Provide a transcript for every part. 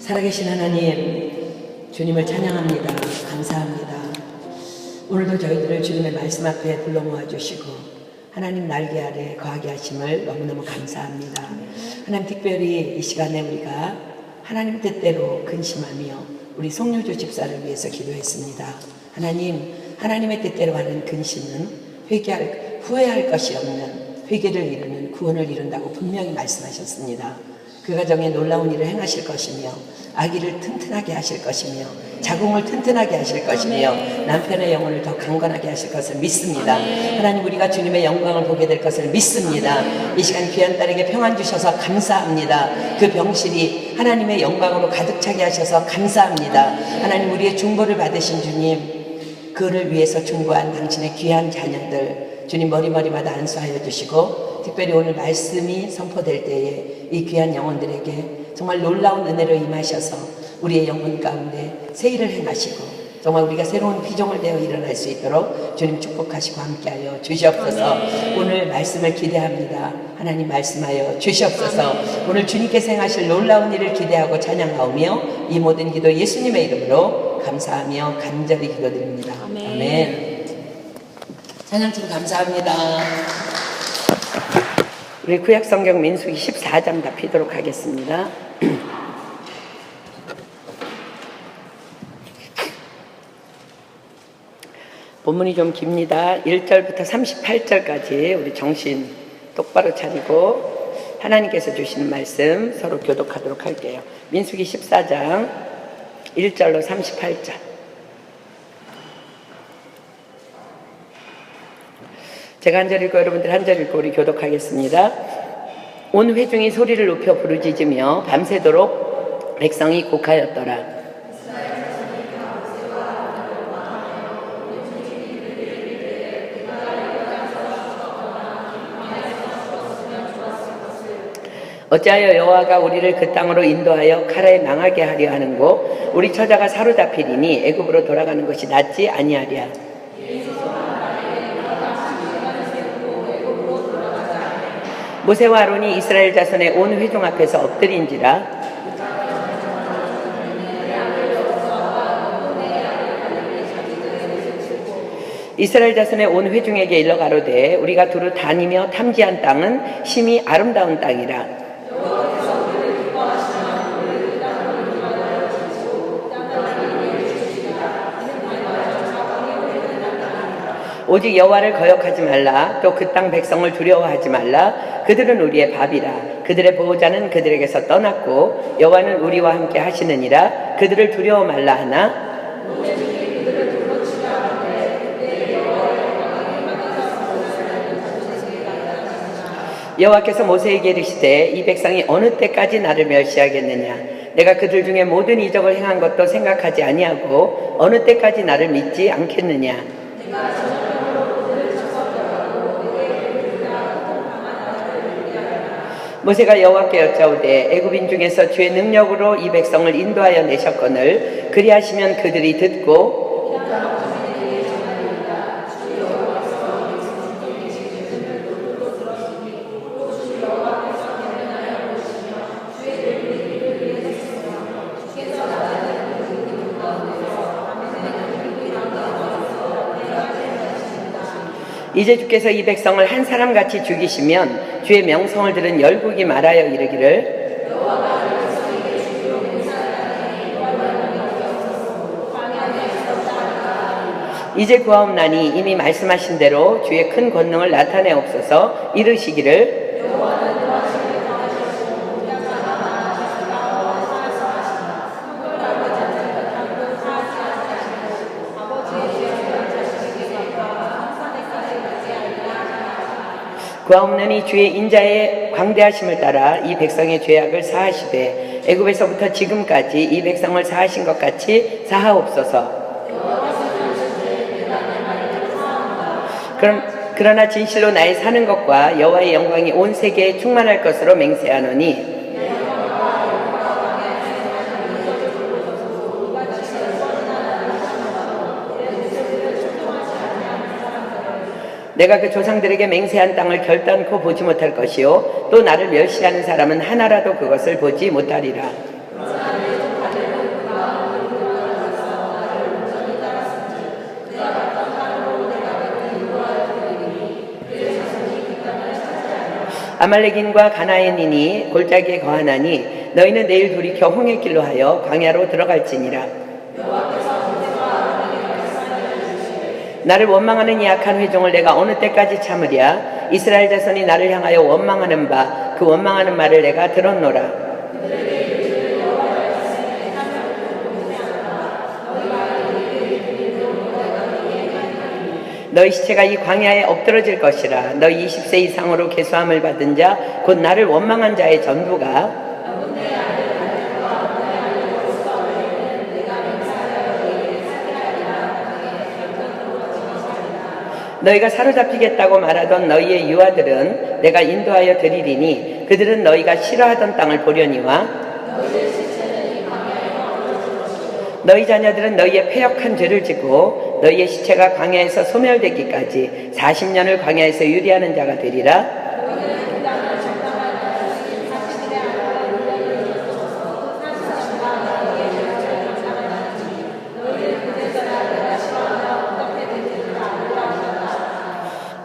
살아계신 하나님, 주님을 찬양합니다. 감사합니다. 오늘도 저희들을 주님의 말씀 앞에 불러 모아주시고 하나님 날개 아래 거하게 하심을 너무너무 감사합니다. 하나님, 특별히 이 시간에 우리가 하나님 뜻대로 근심하며 우리 송유주 집사를 위해서 기도했습니다. 하나님, 하나님의 뜻대로 하는 근심은 후회할 것이 없는 회개를 이루는 구원을 이룬다고 분명히 말씀하셨습니다. 그 가정에 놀라운 일을 행하실 것이며 아기를 튼튼하게 하실 것이며 자궁을 튼튼하게 하실 것이며 남편의 영혼을 더 강건하게 하실 것을 믿습니다. 하나님, 우리가 주님의 영광을 보게 될 것을 믿습니다. 이 시간 귀한 딸에게 평안 주셔서 감사합니다. 그 병실이 하나님의 영광으로 가득 차게 하셔서 감사합니다. 하나님, 우리의 중보를 받으신 주님, 그를 위해서 중보한 당신의 귀한 자녀들 주님 머리마다 안수하여 주시고, 특별히 오늘 말씀이 선포될 때에 이 귀한 영혼들에게 정말 놀라운 은혜로 임하셔서 우리의 영혼 가운데 새 일을 행하시고 정말 우리가 새로운 피조물 되어 일어날 수 있도록 주님 축복하시고 함께하여 주시옵소서. 오늘 말씀을 기대합니다. 하나님, 말씀하여 주시옵소서. 오늘 주님께서 행하실 놀라운 일을 기대하고 찬양하오며 이 모든 기도 예수님의 이름으로 감사하며 간절히 기도드립니다. 아멘. 찬양팀 감사합니다. 우리 구약성경 민수기 14장 다 피도록 하겠습니다. 본문이 좀 깁니다. 1절부터 38절까지 우리 정신 똑바로 차리고 하나님께서 주시는 말씀 서로 교독하도록 할게요. 민수기 14장 1절로 38절. 제가 한 절 읽고 여러분들 한 절 읽고 우리 교독하겠습니다. 온 회중이 소리를 높여 부르짖으며 밤새도록 백성이 곡하였더라. 어찌하여 여호와가 우리를 그 땅으로 인도하여 칼에 망하게 하려 하는고 우리 처자가 사로잡히리니 애굽으로 돌아가는 것이 낫지 아니하랴. 모세와 아론이 이스라엘 자손의 온 회중 앞에서 엎드린지라. 이스라엘 자손의 온 회중에게 일러 가로되 우리가 두루 다니며 탐지한 땅은 심히 아름다운 땅이라. 오직 여호와를 거역하지 말라. 또 그 땅 백성을 두려워하지 말라. 그들은 우리의 밥이라. 그들의 보호자는 그들에게서 떠났고 여호와는 우리와 함께 하시느니라. 그들을 두려워 말라 하나. 여호와께서 모세에게 이르시되 이 백성이 어느 때까지 나를 멸시하겠느냐. 내가 그들 중에 모든 이적을 행한 것도 생각하지 아니하고 어느 때까지 나를 믿지 않겠느냐. 모세가 여호와께 여짜오되 애굽인 중에서 주의 능력으로 이 백성을 인도하여 내셨거늘 그리하시면 그들이 듣고 이제 주께서 이 백성을 한 사람같이 죽이시면 주의 명성을 들은 열국이 말하여 이르기를 이제 구하옵나니 이미 말씀하신 대로 주의 큰 권능을 나타내옵소서. 이르시기를 구하옵나니 주의 인자의 광대하심을 따라 이 백성의 죄악을 사하시되 애굽에서부터 지금까지 이 백성을 사하신 것 같이 사하옵소서. 그러나 진실로 나의 사는 것과 여호와의 영광이 온 세계에 충만할 것으로 맹세하노니 내가 그 조상들에게 맹세한 땅을 결단코 보지 못할 것이요 또 나를 멸시하는 사람은 하나라도 그것을 보지 못하리라. 아말렉인과 가나안인이 골짜기에 거하나니 너희는 내일 돌이켜 홍해 길로 하여 광야로 들어갈지니라. 나를 원망하는 이 악한 회중을 내가 어느 때까지 참으랴. 이스라엘 자손이 나를 향하여 원망하는 바 그 원망하는 말을 내가 들었노라. 너희 시체가 이 광야에 엎드러질 것이라. 너희 20세 이상으로 계수함을 받은 자 곧 나를 원망한 자의 전부가 너희가 사로잡히겠다고 말하던 너희의 유아들은 내가 인도하여 드리리니 그들은 너희가 싫어하던 땅을 보려니와 너희 자녀들은 너희의 패역한 죄를 짓고 너희의 시체가 광야에서 소멸되기까지 40년을 광야에서 유리하는 자가 되리라.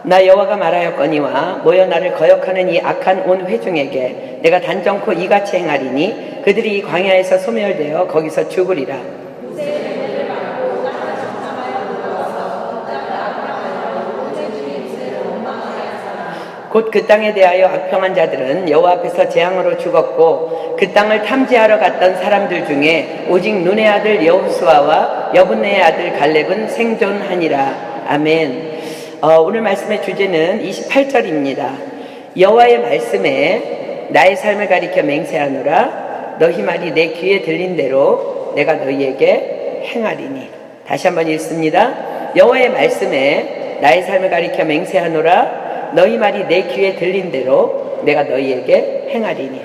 나 여호와가 말하였거니와 모여 나를 거역하는 이 악한 온 회중에게 내가 단정코 이같이 행하리니 그들이 이 광야에서 소멸되어 거기서 죽으리라. 곧 그 땅에 대하여 악평한 자들은 여호와 앞에서 재앙으로 죽었고 그 땅을 탐지하러 갔던 사람들 중에 오직 눈의 아들 여호수아와 여분네의 아들 갈렙은 생존하니라. 아멘. 오늘 말씀의 주제는 28절입니다. 여호와의 말씀에 나의 삶을 가리켜 맹세하노라. 너희 말이 내 귀에 들린 대로 내가 너희에게 행하리니. 다시 한번 읽습니다. 여호와의 말씀에 나의 삶을 가리켜 맹세하노라. 너희 말이 내 귀에 들린 대로 내가 너희에게 행하리니.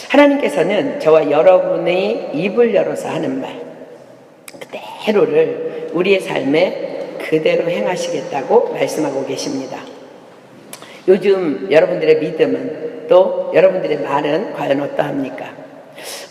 하나님께서는 저와 여러분의 입을 열어서 하는 말 그대로를 우리의 삶에 그대로 행하시겠다고 말씀하고 계십니다. 요즘 여러분들의 믿음은 또 여러분들의 말은 과연 어떠합니까?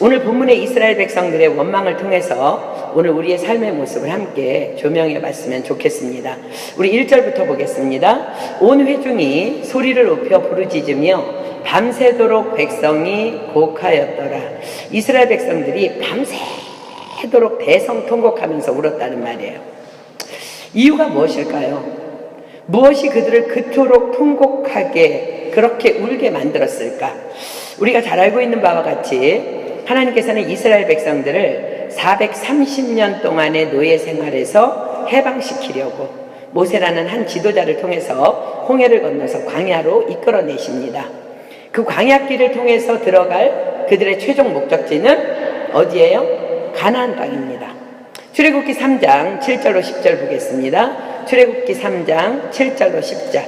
오늘 본문의 이스라엘 백성들의 원망을 통해서 오늘 우리의 삶의 모습을 함께 조명해 봤으면 좋겠습니다. 우리 1절부터 보겠습니다. 온 회중이 소리를 높여 부르짖으며 밤새도록 백성이 곡하였더라. 이스라엘 백성들이 밤새도록 대성통곡하면서 울었다는 말이에요. 이유가 무엇일까요? 무엇이 그들을 그토록 통곡하게 그렇게 울게 만들었을까? 우리가 잘 알고 있는 바와 같이 하나님께서는 이스라엘 백성들을 430년 동안의 노예 생활에서 해방시키려고 모세라는 한 지도자를 통해서 홍해를 건너서 광야로 이끌어내십니다. 그 광야길을 통해서 들어갈 그들의 최종 목적지는 어디예요? 가나안 땅입니다. 출애굽기 3장 7절로 10절 보겠습니다. 출애굽기 3장 7절로 10절.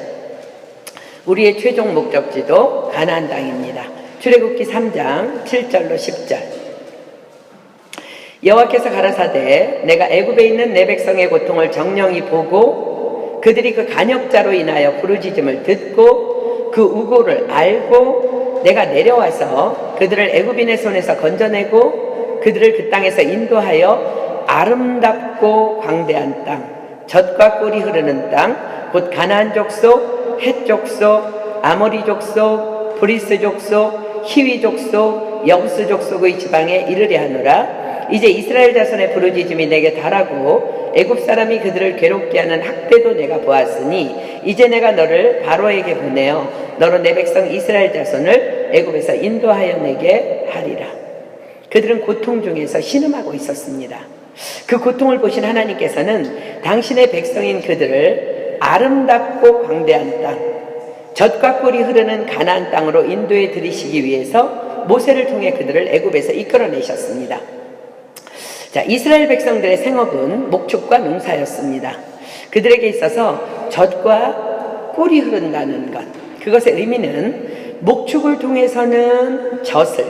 우리의 최종 목적지도 가나안 땅입니다. 출애굽기 3장 7절로 10절. 여호와께서 가라사대 내가 애굽에 있는 내 백성의 고통을 정령이 보고 그들이 그 간역자로 인하여 부르짖음을 듣고 그 우고를 알고 내가 내려와서 그들을 애굽인의 손에서 건져내고 그들을 그 땅에서 인도하여 아름답고 광대한 땅, 젖과 꿀이 흐르는 땅, 곧 가나안 족속, 헷 족속, 아모리 족속, 브리스 족속, 히위 족속, 여부스 족속의 지방에 이르게 하노라. 이제 이스라엘 자손의 부르짖음이 내게 달하고 애굽 사람이 그들을 괴롭게 하는 학대도 내가 보았으니 이제 내가 너를 바로에게 보내어 너로 내 백성 이스라엘 자손을 애굽에서 인도하여 내게 하리라. 그들은 고통 중에서 신음하고 있었습니다. 그 고통을 보신 하나님께서는 당신의 백성인 그들을 아름답고 광대한 땅, 젖과 꿀이 흐르는 가나안 땅으로 인도해 들이시기 위해서 모세를 통해 그들을 애굽에서 이끌어내셨습니다. 자, 이스라엘 백성들의 생업은 목축과 농사였습니다. 그들에게 있어서 젖과 꿀이 흐른다는 것, 그것의 의미는 목축을 통해서는 젖을,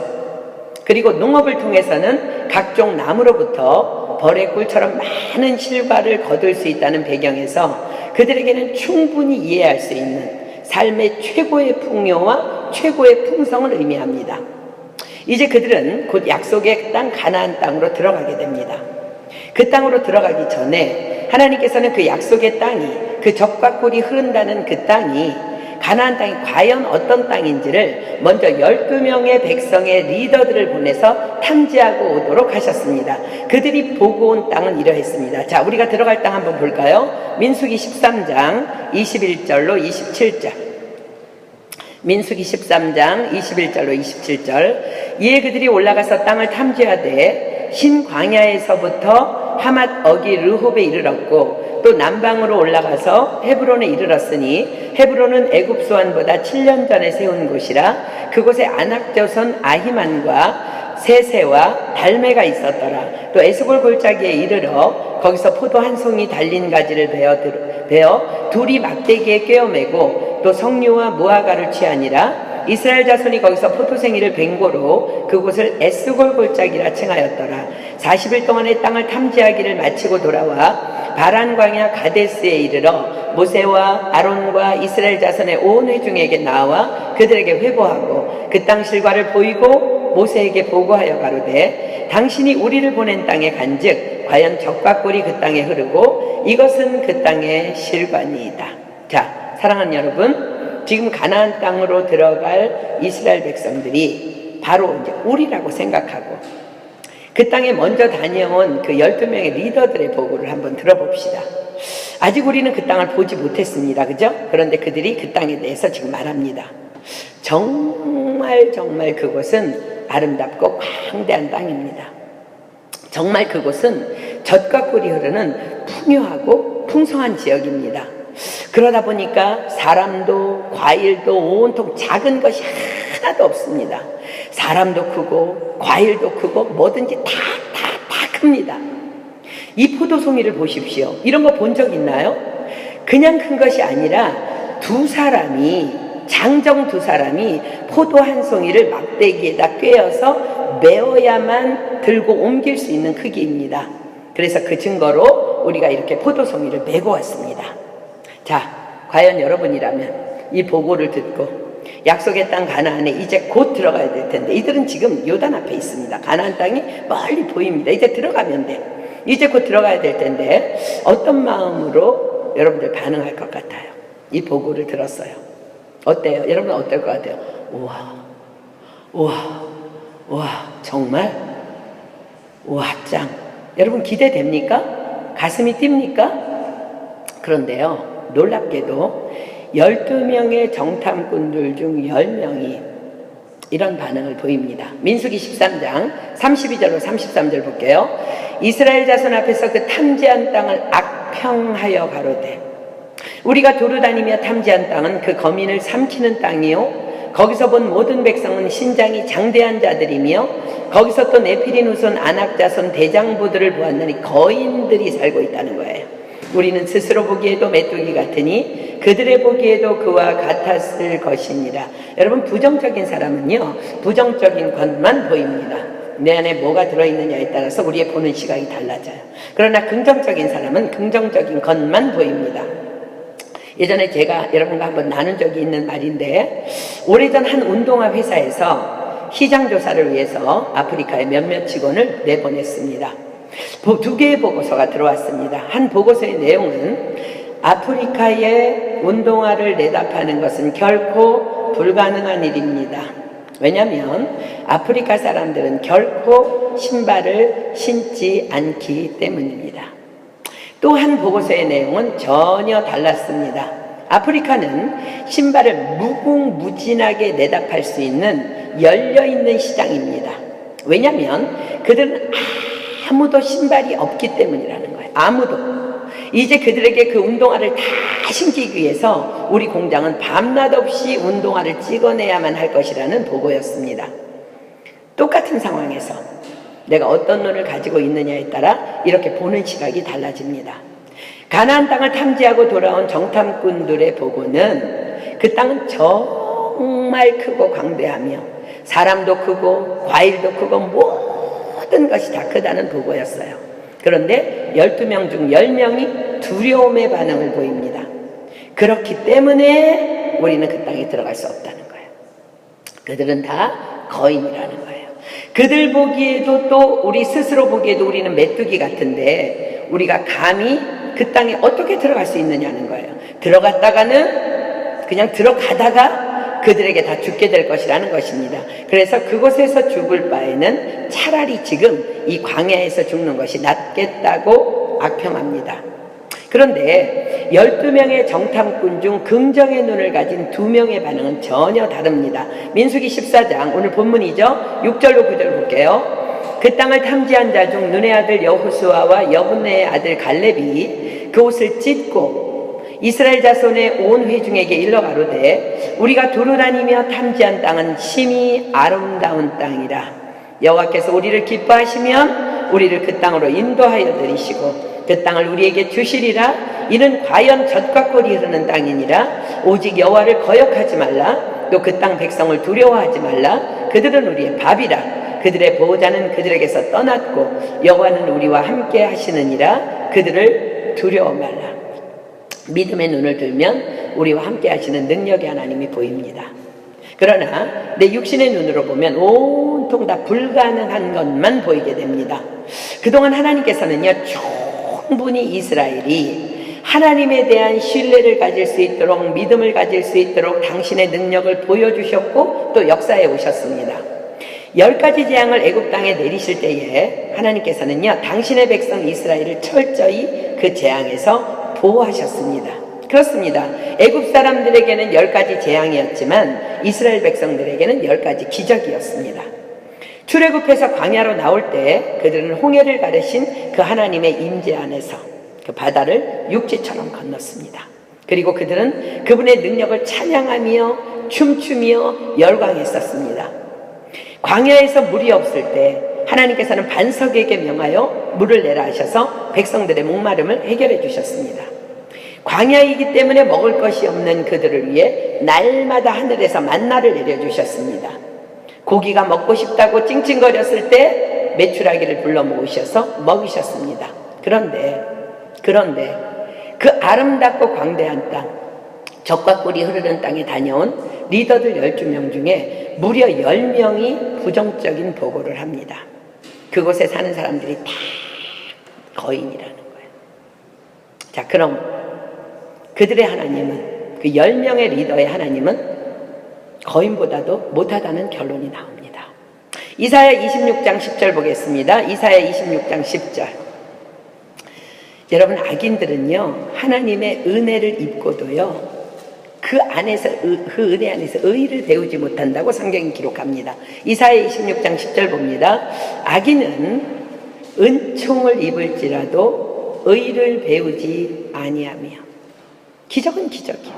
그리고 농업을 통해서는 각종 나무로부터 벌의 꿀처럼 많은 실과를 거둘 수 있다는 배경에서 그들에게는 충분히 이해할 수 있는 삶의 최고의 풍요와 최고의 풍성을 의미합니다. 이제 그들은 곧 약속의 땅 가나안 땅으로 들어가게 됩니다. 그 땅으로 들어가기 전에 하나님께서는 그 약속의 땅이, 그 젖과 꿀이 흐른다는 그 땅이 가나안 땅이 과연 어떤 땅인지를 먼저 12명의 백성의 리더들을 보내서 탐지하고 오도록 하셨습니다. 그들이 보고 온 땅은 이러했습니다. 자, 우리가 들어갈 땅 한번 볼까요? 민수기 13장 21절로 27절. 민수기 13장 21절로 27절. 이에 그들이 올라가서 땅을 탐지하되 흰 광야에서부터 하맛 어기 르홉에 이르렀고 또 남방으로 올라가서 헤브론에 이르렀으니 헤브론은 애굽 소환보다 7년 전에 세운 곳이라 그곳에 아낙조선 아히만과 세세와 달메가 있었더라. 또 에스골 골짜기에 이르러 거기서 포도 한 송이 달린 가지를 베어 둘이 막대기에 꿰어매고 또 석류와 무화과를 취하니라. 이스라엘 자손이 거기서 포도생이를 뱅고로 그곳을 에스골 골짜기라 칭하였더라. 40일 동안의 땅을 탐지하기를 마치고 돌아와 바란 광야 가데스에 이르러 모세와 아론과 이스라엘 자손의 온 회중에게 나와 그들에게 회보하고 그 땅 실과를 보이고 모세에게 보고하여 가로되 당신이 우리를 보낸 땅에 간즉 과연 적과 꿀이 그 땅에 흐르고 이것은 그 땅의 실과니이다. 자, 사랑하는 여러분, 지금 가나안 땅으로 들어갈 이스라엘 백성들이 바로 이제 우리라고 생각하고 그 땅에 먼저 다녀온 그 12명의 리더들의 보고를 한번 들어봅시다. 아직 우리는 그 땅을 보지 못했습니다. 그죠? 그런데 그들이 그 땅에 대해서 지금 말합니다. 정말 그곳은 아름답고 광대한 땅입니다. 정말 그곳은 젖과 꿀이 흐르는 풍요하고 풍성한 지역입니다. 그러다 보니까 사람도 과일도 온통 작은 것이 하나도 없습니다. 사람도 크고 과일도 크고 뭐든지 다 큽니다. 이 포도송이를 보십시오. 이런 거 본 적 있나요? 그냥 큰 것이 아니라 장정 두 사람이 포도 한 송이를 막대기에다 꿰어서 메어야만 들고 옮길 수 있는 크기입니다. 그래서 그 증거로 우리가 이렇게 포도송이를 메고 왔습니다. 자, 과연 여러분이라면 이 보고를 듣고 약속의 땅 가나안에 이제 곧 들어가야 될 텐데, 이들은 지금 요단 앞에 있습니다. 가나안 땅이 멀리 보입니다. 이제 들어가면 돼. 이제 곧 들어가야 될 텐데 어떤 마음으로 여러분들 반응할 것 같아요? 이 보고를 들었어요. 어때요? 여러분 어떨 것 같아요? 우와, 정말? 우와, 짱. 여러분 기대됩니까? 가슴이 뜁니까? 그런데요, 놀랍게도 12명의 정탐꾼들 중 10명이 이런 반응을 보입니다. 민수기 13장 32절로 33절 볼게요. 이스라엘 자손 앞에서 그 탐지한 땅을 악평하여 가로되 우리가 도로 다니며 탐지한 땅은 그 거민을 삼키는 땅이요 거기서 본 모든 백성은 신장이 장대한 자들이며 거기서 또 네피린 후손 아낙 자손 대장부들을 보았느니 거인들이 살고 있다는 거예요. 우리는 스스로 보기에도 메뚜기 같으니 그들의 보기에도 그와 같았을 것이니라. 여러분, 부정적인 사람은요, 부정적인 것만 보입니다. 내 안에 뭐가 들어있느냐에 따라서 우리의 보는 시각이 달라져요. 그러나 긍정적인 사람은 긍정적인 것만 보입니다. 예전에 제가 여러분과 한번 나눈 적이 있는 말인데, 오래전 한 운동화 회사에서 시장 조사를 위해서 아프리카에 몇몇 직원을 내보냈습니다. 2개의 보고서가 들어왔습니다. 한 보고서의 내용은 아프리카에 운동화를 내다 파는 것은 결코 불가능한 일입니다. 왜냐하면 아프리카 사람들은 결코 신발을 신지 않기 때문입니다. 또 한 보고서의 내용은 전혀 달랐습니다. 아프리카는 신발을 무궁무진하게 내다 팔 수 있는 열려있는 시장입니다. 왜냐하면 그들은 아무도 신발이 없기 때문이라는 거예요. 아무도. 이제 그들에게 그 운동화를 다 신기기 위해서 우리 공장은 밤낮 없이 운동화를 찍어내야만 할 것이라는 보고였습니다. 똑같은 상황에서 내가 어떤 눈을 가지고 있느냐에 따라 이렇게 보는 시각이 달라집니다. 가나안 땅을 탐지하고 돌아온 정탐꾼들의 보고는 그 땅은 정말 크고 광대하며 사람도 크고 과일도 크고 모든 것이 다 크다는 보고였어요. 그런데 12명 중 10명이 두려움의 반응을 보입니다. 그렇기 때문에 우리는 그 땅에 들어갈 수 없다는 거예요. 그들은 다 거인이라는 거예요. 그들 보기에도 또 우리 스스로 보기에도 우리는 메뚜기 같은데 우리가 감히 그 땅에 어떻게 들어갈 수 있느냐는 거예요. 들어갔다가는 그냥 들어가다가 그들에게 다 죽게 될 것이라는 것입니다. 그래서 그곳에서 죽을 바에는 차라리 지금 이 광야에서 죽는 것이 낫겠다고 악평합니다. 그런데 12명의 정탐꾼 중 긍정의 눈을 가진 2명의 반응은 전혀 다릅니다. 민수기 14장, 오늘 본문이죠. 6절로 9절 볼게요. 그 땅을 탐지한 자 중 눈의 아들 여호수아와 여분네의 아들 갈렙이 그 옷을 찢고 이스라엘 자손의 온 회중에게 일러 가로되 우리가 두루 다니며 탐지한 땅은 심히 아름다운 땅이라. 여호와께서 우리를 기뻐하시면 우리를 그 땅으로 인도하여 들이시고 그 땅을 우리에게 주시리라. 이는 과연 젖과 꿀이 흐르는 땅이니라. 오직 여호와를 거역하지 말라. 또 그 땅 백성을 두려워하지 말라. 그들은 우리의 밥이라. 그들의 보호자는 그들에게서 떠났고 여호와는 우리와 함께 하시느니라. 그들을 두려워 말라. 믿음의 눈을 들면 우리와 함께 하시는 능력의 하나님이 보입니다. 그러나 내 육신의 눈으로 보면 온통 다 불가능한 것만 보이게 됩니다. 그동안 하나님께서는요, 충분히 이스라엘이 하나님에 대한 신뢰를 가질 수 있도록, 믿음을 가질 수 있도록 당신의 능력을 보여주셨고 또 역사해 오셨습니다. 10가지 재앙을 애굽 땅에 내리실 때에 하나님께서는요, 당신의 백성 이스라엘을 철저히 그 재앙에서 보호하셨습니다. 그렇습니다. 애굽 사람들에게는 10가지 재앙이었지만 이스라엘 백성들에게는 10가지 기적이었습니다. 출애굽해서 광야로 나올 때 그들은 홍해를 가르신 그 하나님의 임재 안에서 그 바다를 육지처럼 건넜습니다. 그리고 그들은 그분의 능력을 찬양하며 춤추며 열광했었습니다. 광야에서 물이 없을 때 하나님께서는 반석에게 명하여 물을 내라 하셔서 백성들의 목마름을 해결해 주셨습니다. 광야이기 때문에 먹을 것이 없는 그들을 위해 날마다 하늘에서 만나를 내려주셨습니다. 고기가 먹고 싶다고 찡찡거렸을 때 메추라기를 불러 모으셔서 먹이셨습니다. 그런데 그 아름답고 광대한 땅, 젖과 꿀이 흐르는 땅에 다녀온 리더들 12명 중에 무려 10명이 부정적인 보고를 합니다. 그곳에 사는 사람들이 다 거인이라는 거예요. 자, 그럼 그들의 하나님은, 그 10명의 리더의 하나님은 거인보다도 못하다는 결론이 나옵니다. 이사야 26장 10절 보겠습니다. 이사야 26장 10절. 여러분, 악인들은요, 하나님의 은혜를 입고도요, 그 은혜 안에서 의의를 배우지 못한다고 성경이 기록합니다. 이사야 26장 10절 봅니다. 악인은 은총을 입을지라도 의의를 배우지 아니하며. 기적은 기적이야.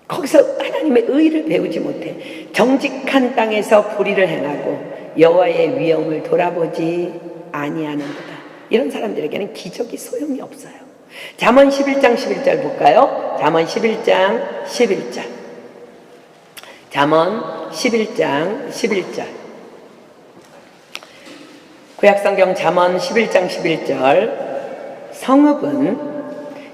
거기서 하나님의 의의를 배우지 못해. 정직한 땅에서 불의를 행하고 여호와의 위엄을 돌아보지 아니하는도다. 이런 사람들에게는 기적이 소용이 없어요. 잠언 11장 11절 볼까요? 잠언 11장 11절. 잠언 11장 11절. 구약성경 잠언 11장 11절. 성읍은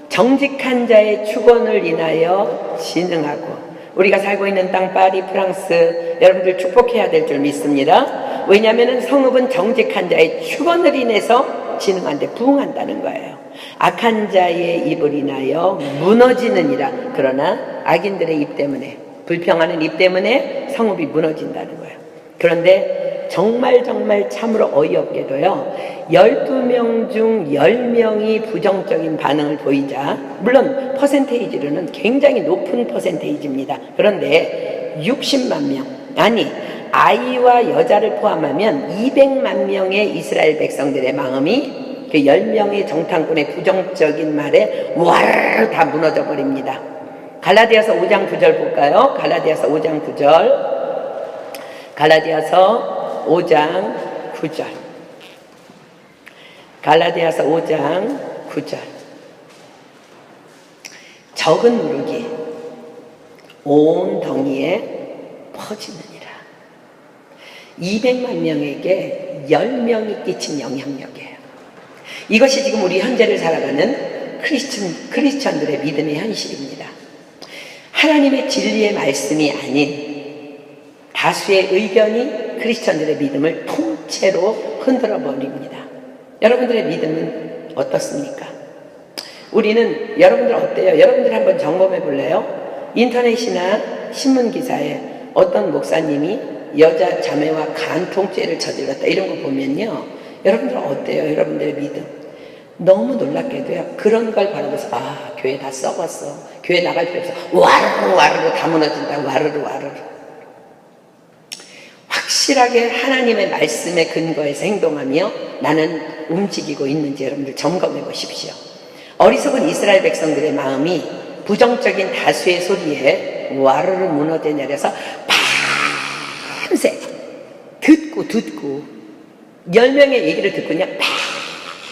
정직한 자의 축원을 인하여 진흥하고, 우리가 살고 있는 땅 파리, 프랑스, 여러분들 축복해야 될 줄 믿습니다. 왜냐하면 성읍은 정직한 자의 축원을 인해서 진흥한데 부흥한다는 거예요. 악한 자의 입을 인하여 무너지느니라. 그러나 악인들의 입 때문에, 불평하는 입 때문에 성읍이 무너진다는 거예요. 그런데 정말 참으로 어이없게도요, 12명 중 10명이 부정적인 반응을 보이자, 물론 퍼센테이지로는 굉장히 높은 퍼센테이지입니다. 그런데 60만 명, 아니 아이와 여자를 포함하면 200만 명의 이스라엘 백성들의 마음이 그 10명의 정탐꾼의 부정적인 말에 와르르 다 무너져 버립니다. 갈라디아서 5장 9절 볼까요? 갈라디아서 5장 9절. 갈라디아서 5장 9절. 갈라디아서 5장 9절. 적은 누룩이 온 덩이에 퍼지느니라. 200만 명에게 10명이 끼친 영향력이에요. 이것이 지금 우리 현재를 살아가는 크리스천들의 믿음의 현실입니다. 하나님의 진리의 말씀이 아닌 다수의 의견이 크리스천들의 믿음을 통째로 흔들어 버립니다. 여러분들의 믿음은 어떻습니까? 우리는, 여러분들 어때요? 여러분들 한번 점검해 볼래요? 인터넷이나 신문기사에 어떤 목사님이 여자 자매와 간통죄를 저질렀다 이런 거 보면요, 여러분들은 어때요? 여러분들의 믿음 너무 놀랍게도요, 그런 걸 바라보면서 교회 다 썩었어, 교회 나갈 필요 없어, 와르르 와르르 다 무너진다, 와르르 와르르. 확실하게 하나님의 말씀에 근거해서 행동하며 나는 움직이고 있는지 여러분들 점검해 보십시오. 어리석은 이스라엘 백성들의 마음이 부정적인 다수의 소리에 와르르 무너져 내려서 밤새 듣고 10명의 얘기를 듣고요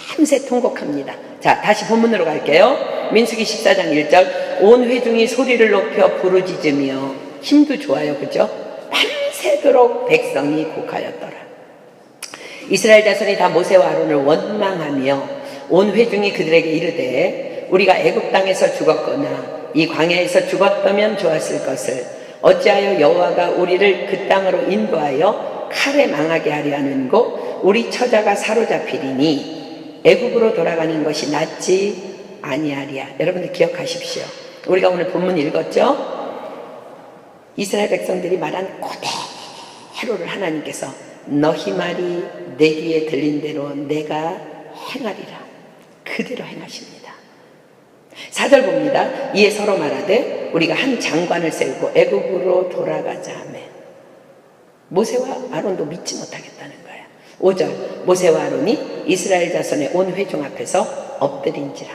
밤새 통곡합니다. 자, 다시 본문으로 갈게요. 민수기 14장 1절. 온 회중이 소리를 높여 부르짖으며, 힘도 좋아요, 그죠? 밤새도록 백성이 곡하였더라. 이스라엘 자손이 다 모세와 아론을 원망하며 온 회중이 그들에게 이르되, 우리가 애굽 땅에서 죽었거나 이 광야에서 죽었다면 좋았을 것을 어찌하여 여호와가 우리를 그 땅으로 인도하여 칼에 망하게 하려 하는고, 우리 처자가 사로잡히리니 애굽으로 돌아가는 것이 낫지 아니하리야. 여러분들 기억하십시오. 우리가 오늘 본문 읽었죠? 이스라엘 백성들이 말한 그대로를 하나님께서 너희 말이 내 귀에 들린 대로 내가 행하리라, 그대로 행하십니다. 4절 봅니다. 이에 서로 말하되 우리가 한 장관을 세우고 애굽으로 돌아가자 하며, 모세와 아론도 믿지 못하겠다는 거예요. 5절. 모세와 아론이 이스라엘 자손의 온 회중 앞에서 엎드린지라.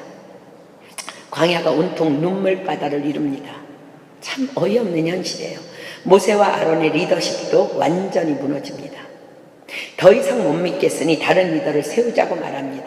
광야가 온통 눈물바다를 이룹니다. 참 어이없는 현실이에요. 모세와 아론의 리더십도 완전히 무너집니다. 더 이상 못 믿겠으니 다른 리더를 세우자고 말합니다.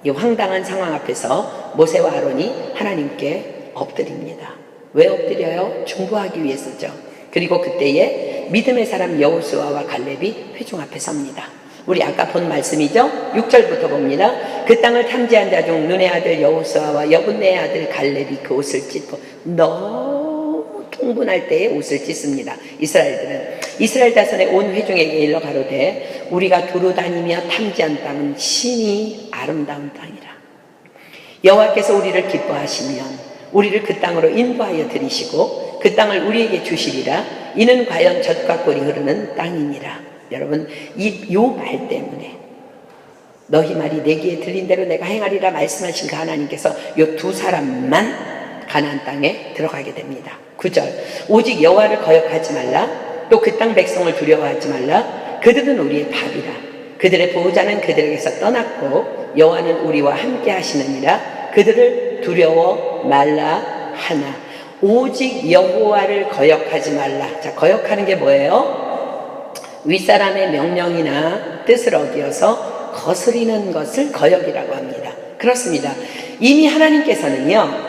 이 황당한 상황 앞에서 모세와 아론이 하나님께 엎드립니다. 왜 엎드려요? 중보하기 위해서죠. 그리고 그때에 믿음의 사람 여호수아와 갈렙이 회중 앞에 섭니다. 우리 아까 본 말씀이죠? 6절부터 봅니다. 그 땅을 탐지한 자 중 눈의 아들 여호수아와 여분네의 아들 갈렙이 그 옷을 찢고, 너무 통분할 때에 옷을 찢습니다. 이스라엘 자손의 온 회중에게 일러 가로되 우리가 두루 다니며 탐지한 땅은 신이 아름다운 땅이라. 여호와께서 우리를 기뻐하시면 우리를 그 땅으로 인도하여 들이시고 그 땅을 우리에게 주시리라. 이는 과연 젖과 꿀이 흐르는 땅이니라. 여러분, 요 말 때문에 너희 말이 내 귀에 들린 대로 내가 행하리라 말씀하신 그 하나님께서 요 두 사람만 가나안 땅에 들어가게 됩니다. 9절. 오직 여호와를 거역하지 말라. 또 그 땅 백성을 두려워하지 말라. 그들은 우리의 밥이라. 그들의 보호자는 그들에게서 떠났고 여호와는 우리와 함께 하시느니라. 그들을 두려워 말라 하나. 오직 여호와를 거역하지 말라. 자, 거역하는 게 뭐예요? 윗사람의 명령이나 뜻을 어기어서 거스리는 것을 거역이라고 합니다. 그렇습니다. 이미 하나님께서는요,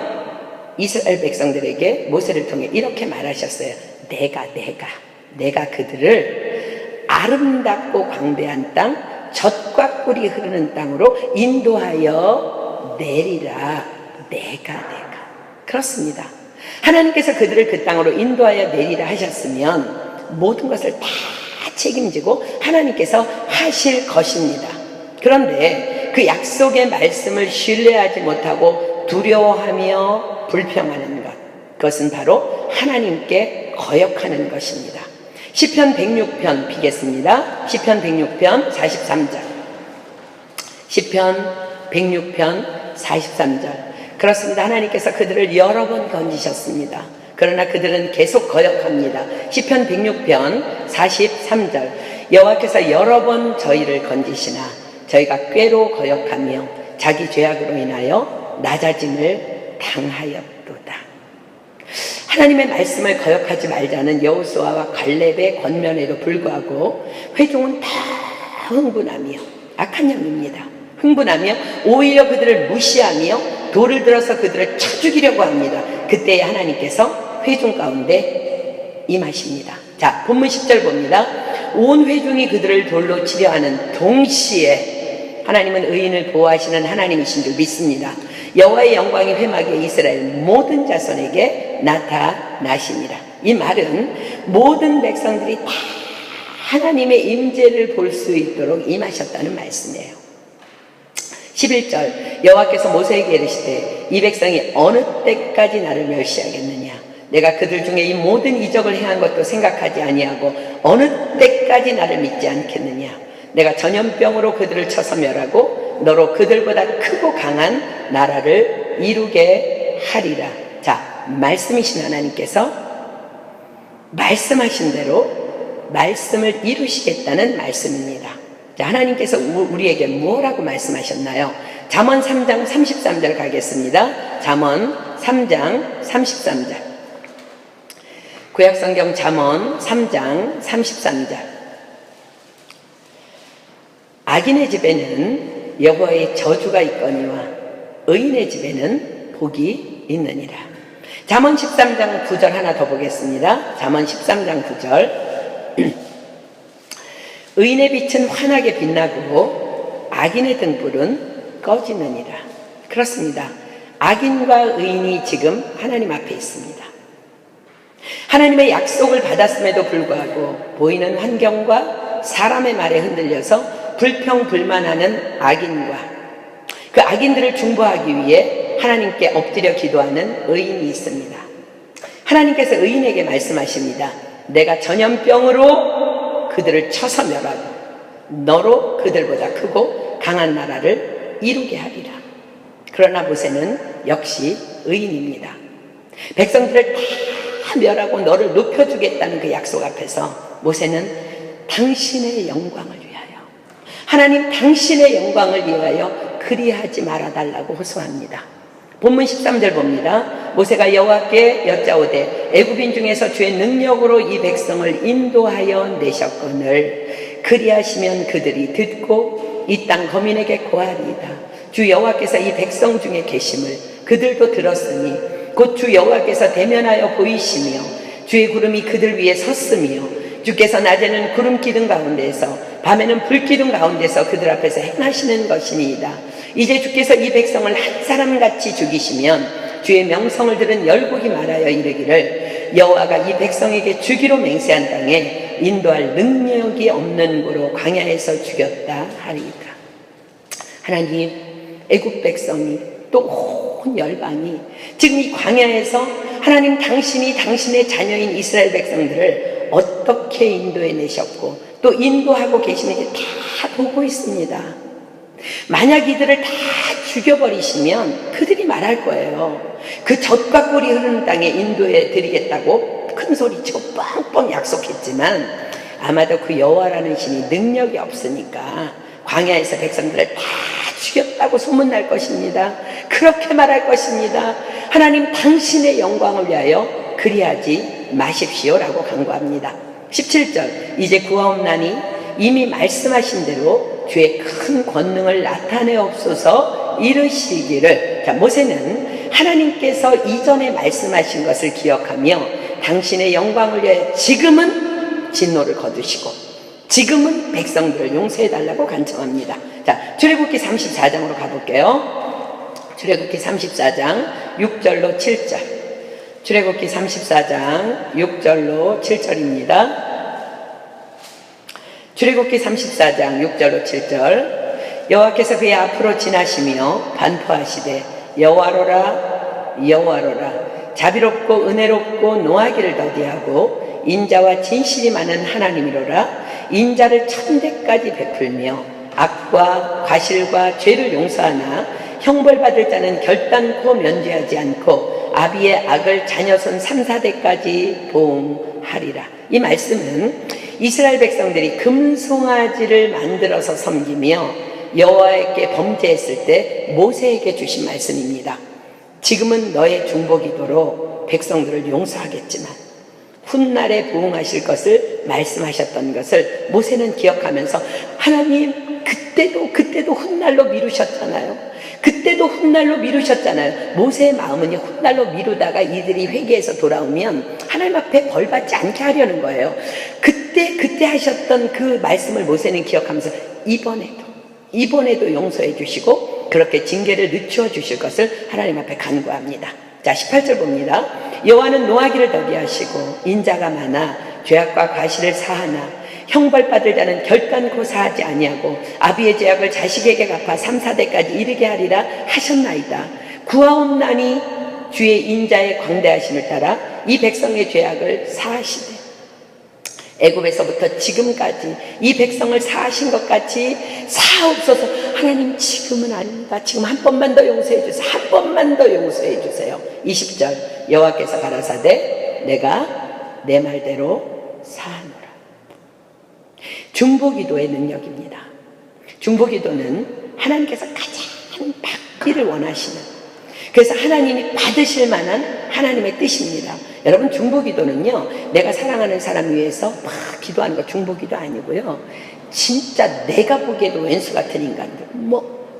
이스라엘 백성들에게 모세를 통해 이렇게 말하셨어요. 내가 그들을 아름답고 광대한 땅, 젖과 꿀이 흐르는 땅으로 인도하여 내리라. 내가. 그렇습니다. 하나님께서 그들을 그 땅으로 인도하여 내리라 하셨으면 모든 것을 다 책임지고 하나님께서 하실 것입니다. 그런데 그 약속의 말씀을 신뢰하지 못하고 두려워하며 불평하는 것, 그것은 바로 하나님께 거역하는 것입니다. 시편 106편 비겠습니다. 시편 106편 43절. 시편 106편 43절. 그렇습니다. 하나님께서 그들을 여러 번 건지셨습니다. 그러나 그들은 계속 거역합니다. 시편 106편 43절. 여호와께서 여러 번 저희를 건지시나 저희가 꾀로 거역하며 자기 죄악으로 인하여 낮아짐을 당하였도다. 하나님의 말씀을 거역하지 말자는 여호수아와 갈렙의 권면에도 불구하고 회중은 다 흥분하며, 악한 영입니다. 흥분하며 오히려 그들을 무시하며 돌을 들어서 그들을 쳐 죽이려고 합니다. 그때 하나님께서 회중 가운데 임하십니다. 자, 본문 10절 봅니다. 온 회중이 그들을 돌로 치려 하는 동시에 하나님은 의인을 보호하시는 하나님이신 줄 믿습니다. 여호와의 영광이 회막에 이스라엘 모든 자손에게 나타나시니라. 이 말은 모든 백성들이 다 하나님의 임재를 볼 수 있도록 임하셨다는 말씀이에요. 11절. 여호와께서 모세에게 이르시되 이 백성이 어느 때까지 나를 멸시하겠느냐. 내가 그들 중에 이 모든 이적을 행한 것도 생각하지 아니하고 어느 때까지 나를 믿지 않겠느냐. 내가 전염병으로 그들을 쳐서 멸하고 너로 그들보다 크고 강한 나라를 이루게 하리라. 자, 말씀이신 하나님께서 말씀하신 대로 말씀을 이루시겠다는 말씀입니다. 자, 하나님께서 우리에게 뭐라고 말씀하셨나요? 잠언 3장 33절 가겠습니다. 잠언 3장 33절. 구약성경 잠언 3장 33절. 악인의 집에는 여호와의 저주가 있거니와 의인의 집에는 복이 있느니라. 잠언 13장 9절 하나 더 보겠습니다. 잠언 13장 9절. 의인의 빛은 환하게 빛나고 악인의 등불은 꺼지느니라. 그렇습니다. 악인과 의인이 지금 하나님 앞에 있습니다. 하나님의 약속을 받았음에도 불구하고 보이는 환경과 사람의 말에 흔들려서 불평불만하는 악인과 그 악인들을 중보하기 위해 하나님께 엎드려 기도하는 의인이 있습니다. 하나님께서 의인에게 말씀하십니다. 내가 전염병으로 그들을 쳐서 멸하고 너로 그들보다 크고 강한 나라를 이루게 하리라. 그러나 모세는 역시 의인입니다. 백성들을 다 멸하고 너를 높여주겠다는 그 약속 앞에서 모세는 당신의 영광을 위하여, 하나님 당신의 영광을 위하여 그리하지 말아달라고 호소합니다. 본문 13절 봅니다. 모세가 여호와께 여짜오되 애굽인 중에서 주의 능력으로 이 백성을 인도하여 내셨거늘 그리하시면 그들이 듣고 이 땅 거민에게 고하리이다. 주 여호와께서 이 백성 중에 계심을 그들도 들었으니 곧 주 여호와께서 대면하여 보이시며 주의 구름이 그들 위에 섰으며 주께서 낮에는 구름 기둥 가운데서 밤에는 불 기둥 가운데서 그들 앞에서 행하시는 것이니이다. 이제 주께서 이 백성을 한 사람같이 죽이시면 주의 명성을 들은 열국이 말하여 이르기를 여호와가 이 백성에게 주기로 맹세한 땅에 인도할 능력이 없는 고로 광야에서 죽였다 하리이다. 하나님, 애굽 백성이 또 온 열방이 지금 이 광야에서 하나님 당신이 당신의 자녀인 이스라엘 백성들을 어떻게 인도해 내셨고 또 인도하고 계시는지 다 보고 있습니다. 만약 이들을 다 죽여버리시면 그들이 말할 거예요. 그 젖과 꿀이 흐르는 땅에 인도해 드리겠다고 큰 소리치고 뻥뻥 약속했지만 아마도 그 여호와라는 신이 능력이 없으니까 광야에서 백성들을 다 죽였다고 소문날 것입니다. 그렇게 말할 것입니다. 하나님 당신의 영광을 위하여 그리하지 마십시오라고 간구합니다. 17절. 이제 구하옵나니 이미 말씀하신 대로 주의 큰 권능을 나타내옵소서 이르시기를. 자, 모세는 하나님께서 이전에 말씀하신 것을 기억하며 당신의 영광을 위하여 지금은 진노를 거두시고 지금은 백성들을 용서해달라고 간청합니다. 자, 출애굽기 34장으로 가볼게요. 출애굽기 34장 6절로 7절. 출애굽기 34장 6절로 7절입니다. 출애굽기 34장 6절로 7절. 여호와께서 그의 앞으로 지나시며 반포하시되 여호와로라 여호와로라 자비롭고 은혜롭고 노하기를 더디하고 인자와 진실이 많은 하나님이로라. 인자를 천대까지 베풀며 악과 과실과 죄를 용서하나 형벌받을 자는 결단코 면죄하지 않고 아비의 악을 자녀손 3, 4대까지 보응하리라. 이 말씀은 이스라엘 백성들이 금송아지를 만들어서 섬기며 여호와께 범죄했을 때 모세에게 주신 말씀입니다. 지금은 너의 중보기도로 백성들을 용서하겠지만 훗날에 부응하실 것을 말씀하셨던 것을 모세는 기억하면서 하나님 그때도 훗날로 미루셨잖아요. 그때도 훗날로 미루셨잖아요. 모세의 마음은 훗날로 미루다가 이들이 회개해서 돌아오면 하나님 앞에 벌받지 않게 하려는 거예요. 그때 하셨던 그 말씀을 모세는 기억하면서 이번에도 용서해 주시고 그렇게 징계를 늦추어 주실 것을 하나님 앞에 간구합니다. 자, 18절 봅니다. 여호와는 노하기를 더디하시고 인자가 많아 죄악과 과실을 사하나 형벌받을 자는 결단코 사하지 아니하고 아비의 죄악을 자식에게 갚아 3, 4대까지 이르게 하리라 하셨나이다. 구하옵나니 주의 인자의 광대하심을 따라 이 백성의 죄악을 사하시되 애굽에서부터 지금까지 이 백성을 사하신 것 같이 사옵소서. 하나님 지금은 아닙니다. 지금 한 번만 더 용서해 주세요. 한 번만 더 용서해 주세요. 20절 여호와께서 가라사대 내가 내 말대로 사하노라. 중보기도의 능력입니다. 중보기도는 하나님께서 가장 받기를 원하시는, 그래서 하나님이 받으실 만한 하나님의 뜻입니다. 여러분, 중보기도는요, 내가 사랑하는 사람 위해서 막 기도하는 거 중보기도 아니고요, 진짜 내가 보기에도 왼수 같은 인간들,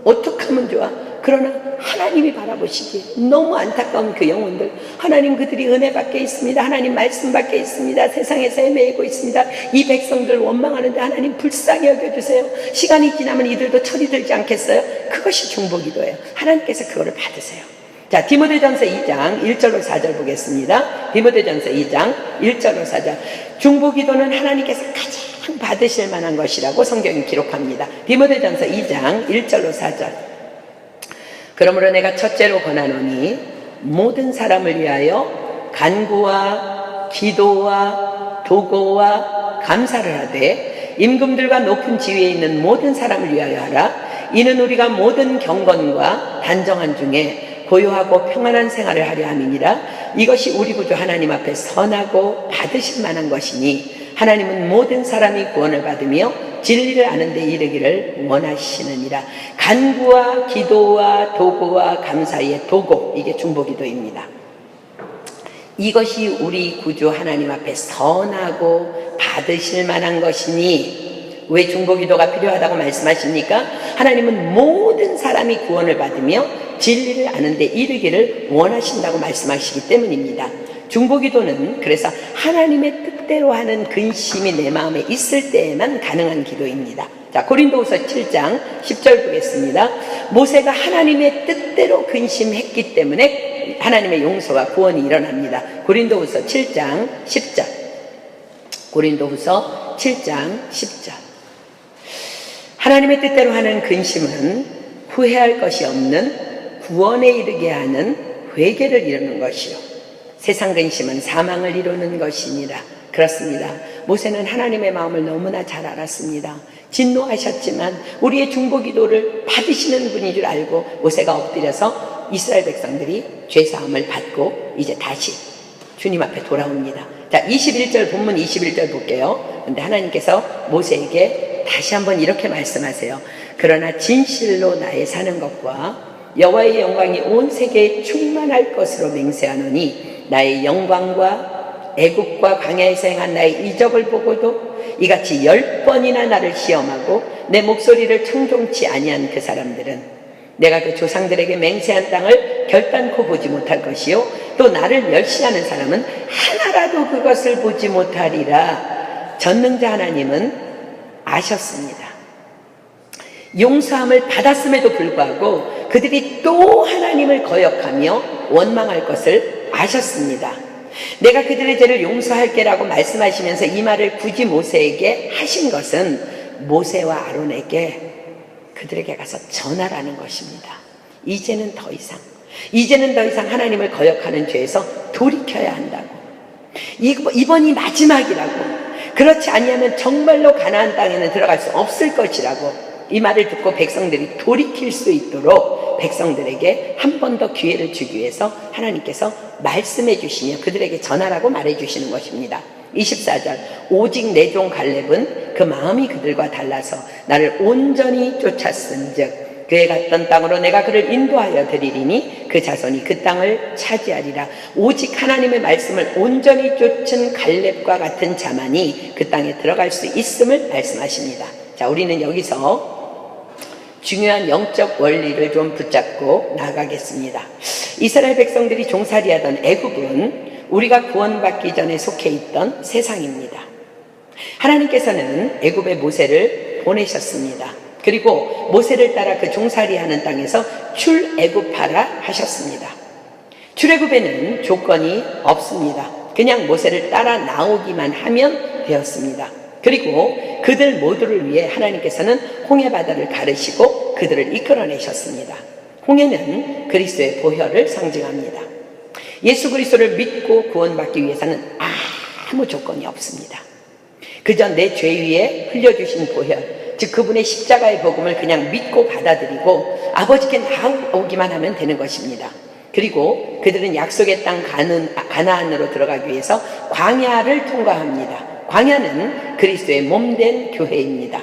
어떻게 하면 좋아? 그러나 하나님이 바라보시기에 너무 안타까운 그 영혼들, 하나님 그들이 은혜 밖에 있습니다. 하나님 말씀 밖에 있습니다. 세상에서 헤매이고 있습니다. 이 백성들 원망하는데 하나님 불쌍히 여겨주세요. 시간이 지나면 이들도 철이 들지 않겠어요? 그것이 중보기도예요. 하나님께서 그거를 받으세요. 자, 디모데전서 2장 1절로 4절 보겠습니다. 디모데전서 2장 1절로 4절. 중보기도는 하나님께서 가장 받으실 만한 것이라고 성경이 기록합니다. 디모데전서 2장 1절로 4절. 그러므로 내가 첫째로 권하노니 모든 사람을 위하여 간구와 기도와 도고와 감사를 하되 임금들과 높은 지위에 있는 모든 사람을 위하여 하라. 이는 우리가 모든 경건과 단정한 중에 고요하고 평안한 생활을 하려 함이니라. 이것이 우리 구주 하나님 앞에 선하고 받으실 만한 것이니 하나님은 모든 사람이 구원을 받으며 진리를 아는 데 이르기를 원하시느니라. 간구와 기도와 도구와 감사의 도구, 이게 중보기도입니다. 이것이 우리 구주 하나님 앞에 선하고 받으실 만한 것이니, 왜 중보기도가 필요하다고 말씀하십니까? 하나님은 모든 사람이 구원을 받으며 진리를 아는 데 이르기를 원하신다고 말씀하시기 때문입니다. 중보기도는 그래서 하나님의 뜻대로 하는 근심이 내 마음에 있을 때에만 가능한 기도입니다. 자, 고린도후서 7장 10절 보겠습니다. 모세가 하나님의 뜻대로 근심했기 때문에 하나님의 용서와 구원이 일어납니다. 고린도후서 7장 10절. 고린도후서 7장 10절. 하나님의 뜻대로 하는 근심은 후회할 것이 없는 구원에 이르게 하는 회개를 이루는 것이요, 세상 근심은 사망을 이루는 것이니라. 그렇습니다. 모세는 하나님의 마음을 너무나 잘 알았습니다. 진노하셨지만 우리의 중보기도를 받으시는 분인 줄 알고 모세가 엎드려서 이스라엘 백성들이 죄사함을 받고 이제 다시 주님 앞에 돌아옵니다. 자, 21절 본문 21절 볼게요. 근데 하나님께서 모세에게 다시 한번 이렇게 말씀하세요. 그러나 진실로 나의 사는 것과 여호와의 영광이 온 세계에 충만할 것으로 맹세하노니 나의 영광과 애국과 광야에서 행한 나의 이적을 보고도 이같이 10번이나 나를 시험하고 내 목소리를 청종치 아니한 그 사람들은 내가 그 조상들에게 맹세한 땅을 결단코 보지 못할 것이요, 또 나를 멸시하는 사람은 하나라도 그것을 보지 못하리라. 전능자 하나님은 아셨습니다. 용서함을 받았음에도 불구하고 그들이 또 하나님을 거역하며 원망할 것을 아셨습니다. 내가 그들의 죄를 용서할게라고 말씀하시면서 이 말을 굳이 모세에게 하신 것은 모세와 아론에게 그들에게 가서 전하라는 것입니다. 이제는 더 이상 하나님을 거역하는 죄에서 돌이켜야 한다고. 이번이 마지막이라고. 그렇지 아니하면 정말로 가나안 땅에는 들어갈 수 없을 것이라고. 이 말을 듣고 백성들이 돌이킬 수 있도록 백성들에게 한 번 더 기회를 주기 위해서 하나님께서 말씀해 주시며 그들에게 전하라고 말해 주시는 것입니다. 24절. 오직 내 종 갈렙은 그 마음이 그들과 달라서 나를 온전히 쫓았은즉 그에 갔던 땅으로 내가 그를 인도하여 드리리니 그 자손이 그 땅을 차지하리라. 오직 하나님의 말씀을 온전히 쫓은 갈렙과 같은 자만이 그 땅에 들어갈 수 있음을 말씀하십니다. 자, 우리는 여기서 중요한 영적 원리를 좀 붙잡고 나가겠습니다. 이스라엘 백성들이 종살이하던 애굽은 우리가 구원받기 전에 속해 있던 세상입니다. 하나님께서는 애굽에 모세를 보내셨습니다. 그리고 모세를 따라 그 종살이하는 땅에서 출애굽하라 하셨습니다. 출애굽에는 조건이 없습니다. 그냥 모세를 따라 나오기만 하면 되었습니다. 그리고 그들 모두를 위해 하나님께서는 홍해바다를 가르시고 그들을 이끌어내셨습니다. 홍해는 그리스도의 보혈을 상징합니다. 예수 그리스도를 믿고 구원받기 위해서는 아무 조건이 없습니다. 그저 내 죄 위에 흘려주신 보혈, 즉 그분의 십자가의 복음을 그냥 믿고 받아들이고 아버지께 나오기만 하면 되는 것입니다. 그리고 그들은 약속의 땅 가나안으로 들어가기 위해서 광야를 통과합니다. 광야는 그리스도의 몸된 교회입니다.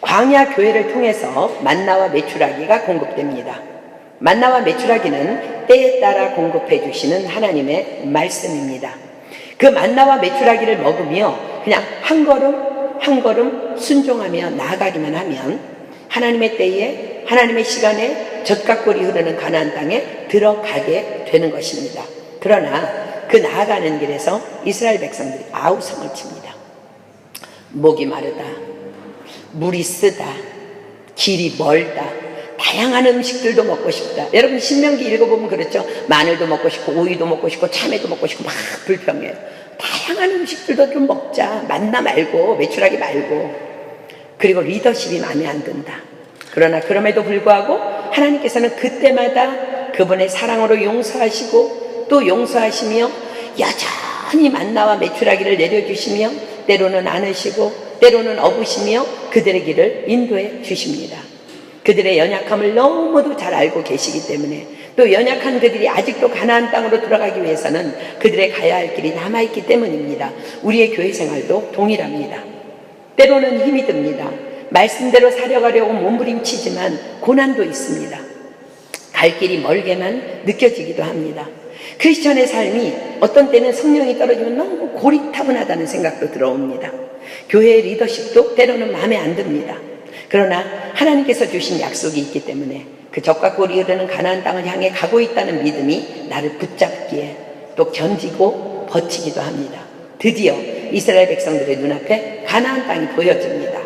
광야 교회를 통해서 만나와 메추라기가 공급됩니다. 만나와 메추라기는 때에 따라 공급해 주시는 하나님의 말씀입니다. 그 만나와 메추라기를 먹으며 그냥 한 걸음 한 걸음 순종하며 나아가기만 하면 하나님의 때에 하나님의 시간에 젖과 꿀이 흐르는 가나안 땅에 들어가게 되는 것입니다. 그러나 그 나아가는 길에서 이스라엘 백성들이 아우성을 칩니다. 목이 마르다, 물이 쓰다, 길이 멀다, 다양한 음식들도 먹고 싶다. 여러분 신명기 읽어보면 그렇죠. 마늘도 먹고 싶고 오이도 먹고 싶고 참외도 먹고 싶고 막 불평해요. 다양한 음식들도 좀 먹자. 만나 말고 메추라기 말고. 그리고 리더십이 마음에 안 든다. 그러나 그럼에도 불구하고 하나님께서는 그때마다 그분의 사랑으로 용서하시고 또 용서하시며 여전히 만나와 메추라기를 내려주시며 때로는 안으시고 때로는 업으시며 그들의 길을 인도해 주십니다. 그들의 연약함을 너무도 잘 알고 계시기 때문에 또 연약한 그들이 아직도 가나안 땅으로 들어가기 위해서는 그들의 가야 할 길이 남아있기 때문입니다. 우리의 교회 생활도 동일합니다. 때로는 힘이 듭니다. 말씀대로 살려가려고 몸부림치지만 고난도 있습니다. 갈 길이 멀게만 느껴지기도 합니다. 크리스천의 삶이 어떤 때는 성령이 떨어지면 너무 고리타분하다는 생각도 들어옵니다. 교회의 리더십도 때로는 마음에 안 듭니다. 그러나 하나님께서 주신 약속이 있기 때문에 그 젖과 꿀이 흐르는 가나안 땅을 향해 가고 있다는 믿음이 나를 붙잡기에 또 견디고 버티기도 합니다. 드디어 이스라엘 백성들의 눈앞에 가나안 땅이 보여집니다.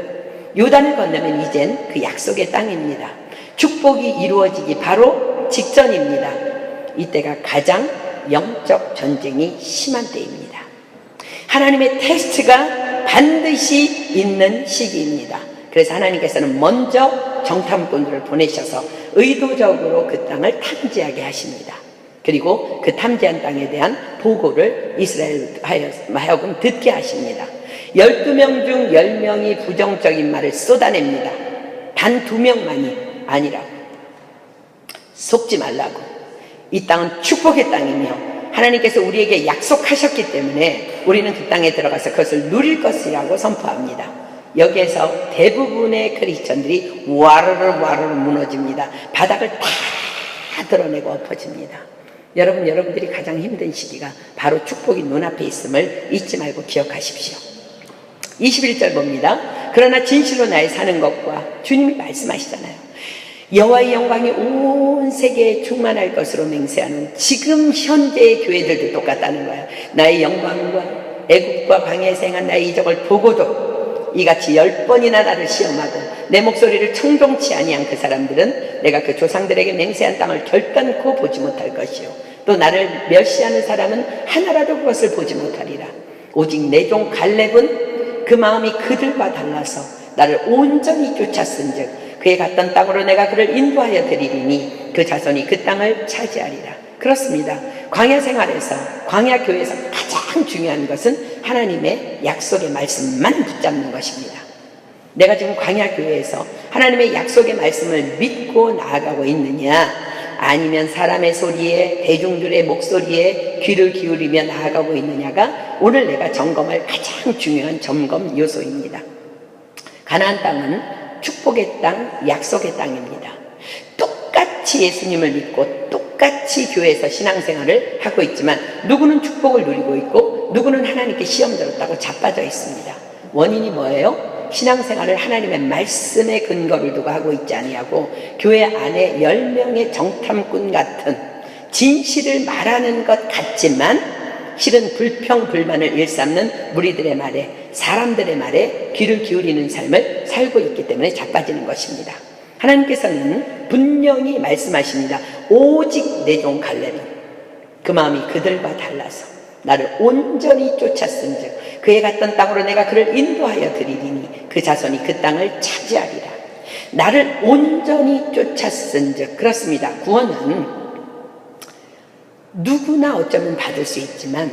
요단을 건너면 이젠 그 약속의 땅입니다. 축복이 이루어지기 바로 직전입니다. 이때가 가장 영적 전쟁이 심한 때입니다. 하나님의 테스트가 반드시 있는 시기입니다. 그래서 하나님께서는 먼저 정탐꾼들을 보내셔서 의도적으로 그 땅을 탐지하게 하십니다. 그리고 그 탐지한 땅에 대한 보고를 이스라엘 하여금 듣게 하십니다. 12명 중 10명이 부정적인 말을 쏟아냅니다. 단 2명만이 아니라고, 속지 말라고, 이 땅은 축복의 땅이며 하나님께서 우리에게 약속하셨기 때문에 우리는 그 땅에 들어가서 그것을 누릴 것이라고 선포합니다. 여기에서 대부분의 크리스천들이 와르르 무너집니다. 바닥을 다 드러내고 엎어집니다. 여러분들이 가장 힘든 시기가 바로 축복이 눈앞에 있음을 잊지 말고 기억하십시오. 21절 봅니다. 그러나 진실로 나의 사는 것과 주님이 말씀하시잖아요. 여호와의 영광이 온 세계에 충만할 것으로 맹세하는 지금 현재의 교회들도 똑같다는 거예요. 나의 영광과 애국과 광야에서 행한 나의 이적을 보고도 이같이 10번이나 나를 시험하고 내 목소리를 청종치 아니한 그 사람들은 내가 그 조상들에게 맹세한 땅을 결단코 보지 못할 것이요 또 나를 멸시하는 사람은 하나라도 그것을 보지 못하리라. 오직 내 종 갈렙은 그 마음이 그들과 달라서 나를 온전히 쫓았은즉 그에 갔던 땅으로 내가 그를 인도하여 드리리니 그 자손이 그 땅을 차지하리라. 그렇습니다. 광야 생활에서, 광야 교회에서 가장 중요한 것은 하나님의 약속의 말씀만 붙잡는 것입니다. 내가 지금 광야 교회에서 하나님의 약속의 말씀을 믿고 나아가고 있느냐, 아니면 사람의 소리에, 대중들의 목소리에 귀를 기울이며 나아가고 있느냐가 오늘 내가 점검할 가장 중요한 점검 요소입니다. 가나안 땅은 축복의 땅, 약속의 땅입니다. 똑같이 예수님을 믿고 똑같이 교회에서 신앙생활을 하고 있지만 누구는 축복을 누리고 있고 누구는 하나님께 시험 들었다고 자빠져 있습니다. 원인이 뭐예요? 신앙생활을 하나님의 말씀에 근거를 두고 하고 있지 아니하고 교회 안에 10명의 정탐꾼 같은 진실을 말하는 것 같지만 실은 불평 불만을 일삼는 무리들의 말에, 사람들의 말에 귀를 기울이는 삶을 살고 있기 때문에 자빠지는 것입니다. 하나님께서는 분명히 말씀하십니다. 오직 내 종 갈렙은 그 마음이 그들과 달라서 나를 온전히 쫓았은즉 그에 갔던 땅으로 내가 그를 인도하여 드리리니 그 자손이 그 땅을 차지하리라. 나를 온전히 쫓았은즉, 그렇습니다. 구원은 누구나 어쩌면 받을 수 있지만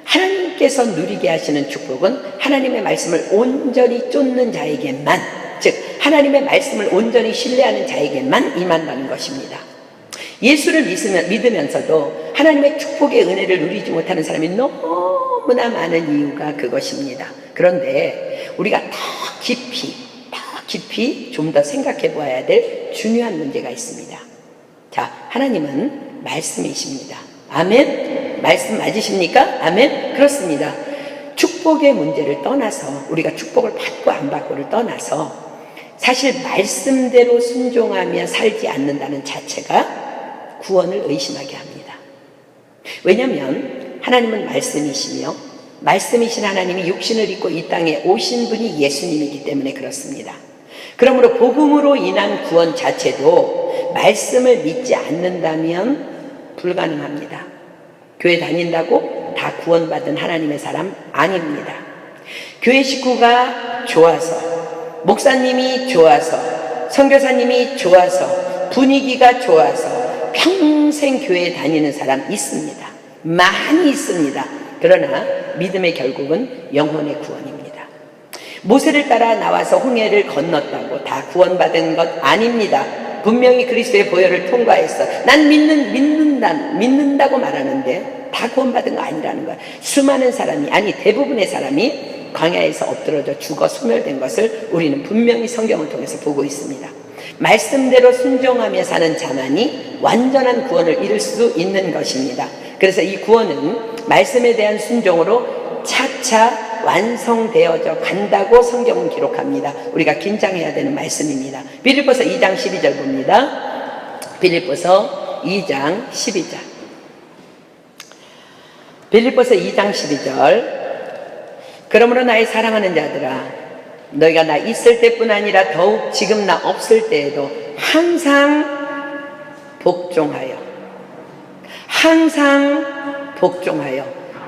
하나님께서 누리게 하시는 축복은 하나님의 말씀을 온전히 쫓는 자에게만, 즉 하나님의 말씀을 온전히 신뢰하는 자에게만 임한다는 것입니다. 예수를 믿으면서도 하나님의 축복의 은혜를 누리지 못하는 사람이 너무나 많은 이유가 그것입니다. 그런데 우리가 더 깊이 좀 더 생각해 보아야 될 중요한 문제가 있습니다. 자, 하나님은 말씀이십니다. 아멘? 말씀 맞으십니까? 아멘? 그렇습니다. 축복의 문제를 떠나서, 우리가 축복을 받고 안 받고를 떠나서 사실 말씀대로 순종하며 살지 않는다는 자체가 구원을 의심하게 합니다. 왜냐하면 하나님은 말씀이시며 말씀이신 하나님이 육신을 입고 이 땅에 오신 분이 예수님이기 때문에 그렇습니다. 그러므로 복음으로 인한 구원 자체도 말씀을 믿지 않는다면 불가능합니다. 교회 다닌다고 다 구원받은 하나님의 사람 아닙니다. 교회 식구가 좋아서, 목사님이 좋아서, 선교사님이 좋아서, 분위기가 좋아서 평생 교회에 다니는 사람 있습니다. 많이 있습니다. 그러나 믿음의 결국은 영혼의 구원입니다. 모세를 따라 나와서 홍해를 건넜다고 다 구원받은 것 아닙니다. 분명히 그리스도의 보혈을 통과했어. 난 믿는다고 말하는데 다 구원받은 거 아니라는 거야. 수많은 사람이, 아니 대부분의 사람이 광야에서 엎드러져 죽어 소멸된 것을 우리는 분명히 성경을 통해서 보고 있습니다. 말씀대로 순종하며 사는 자만이 완전한 구원을 이룰 수 있는 것입니다. 그래서 이 구원은 말씀에 대한 순종으로 차차 완성되어져 간다고 성경은 기록합니다. 우리가 긴장해야 되는 말씀입니다. 빌립보서 2장 12절 봅니다. 빌립보서 2장 12절. 빌립보서 2장 12절. 그러므로 나의 사랑하는 자들아, 너희가 나 있을 때뿐 아니라 더욱 지금 나 없을 때에도 항상 복종하여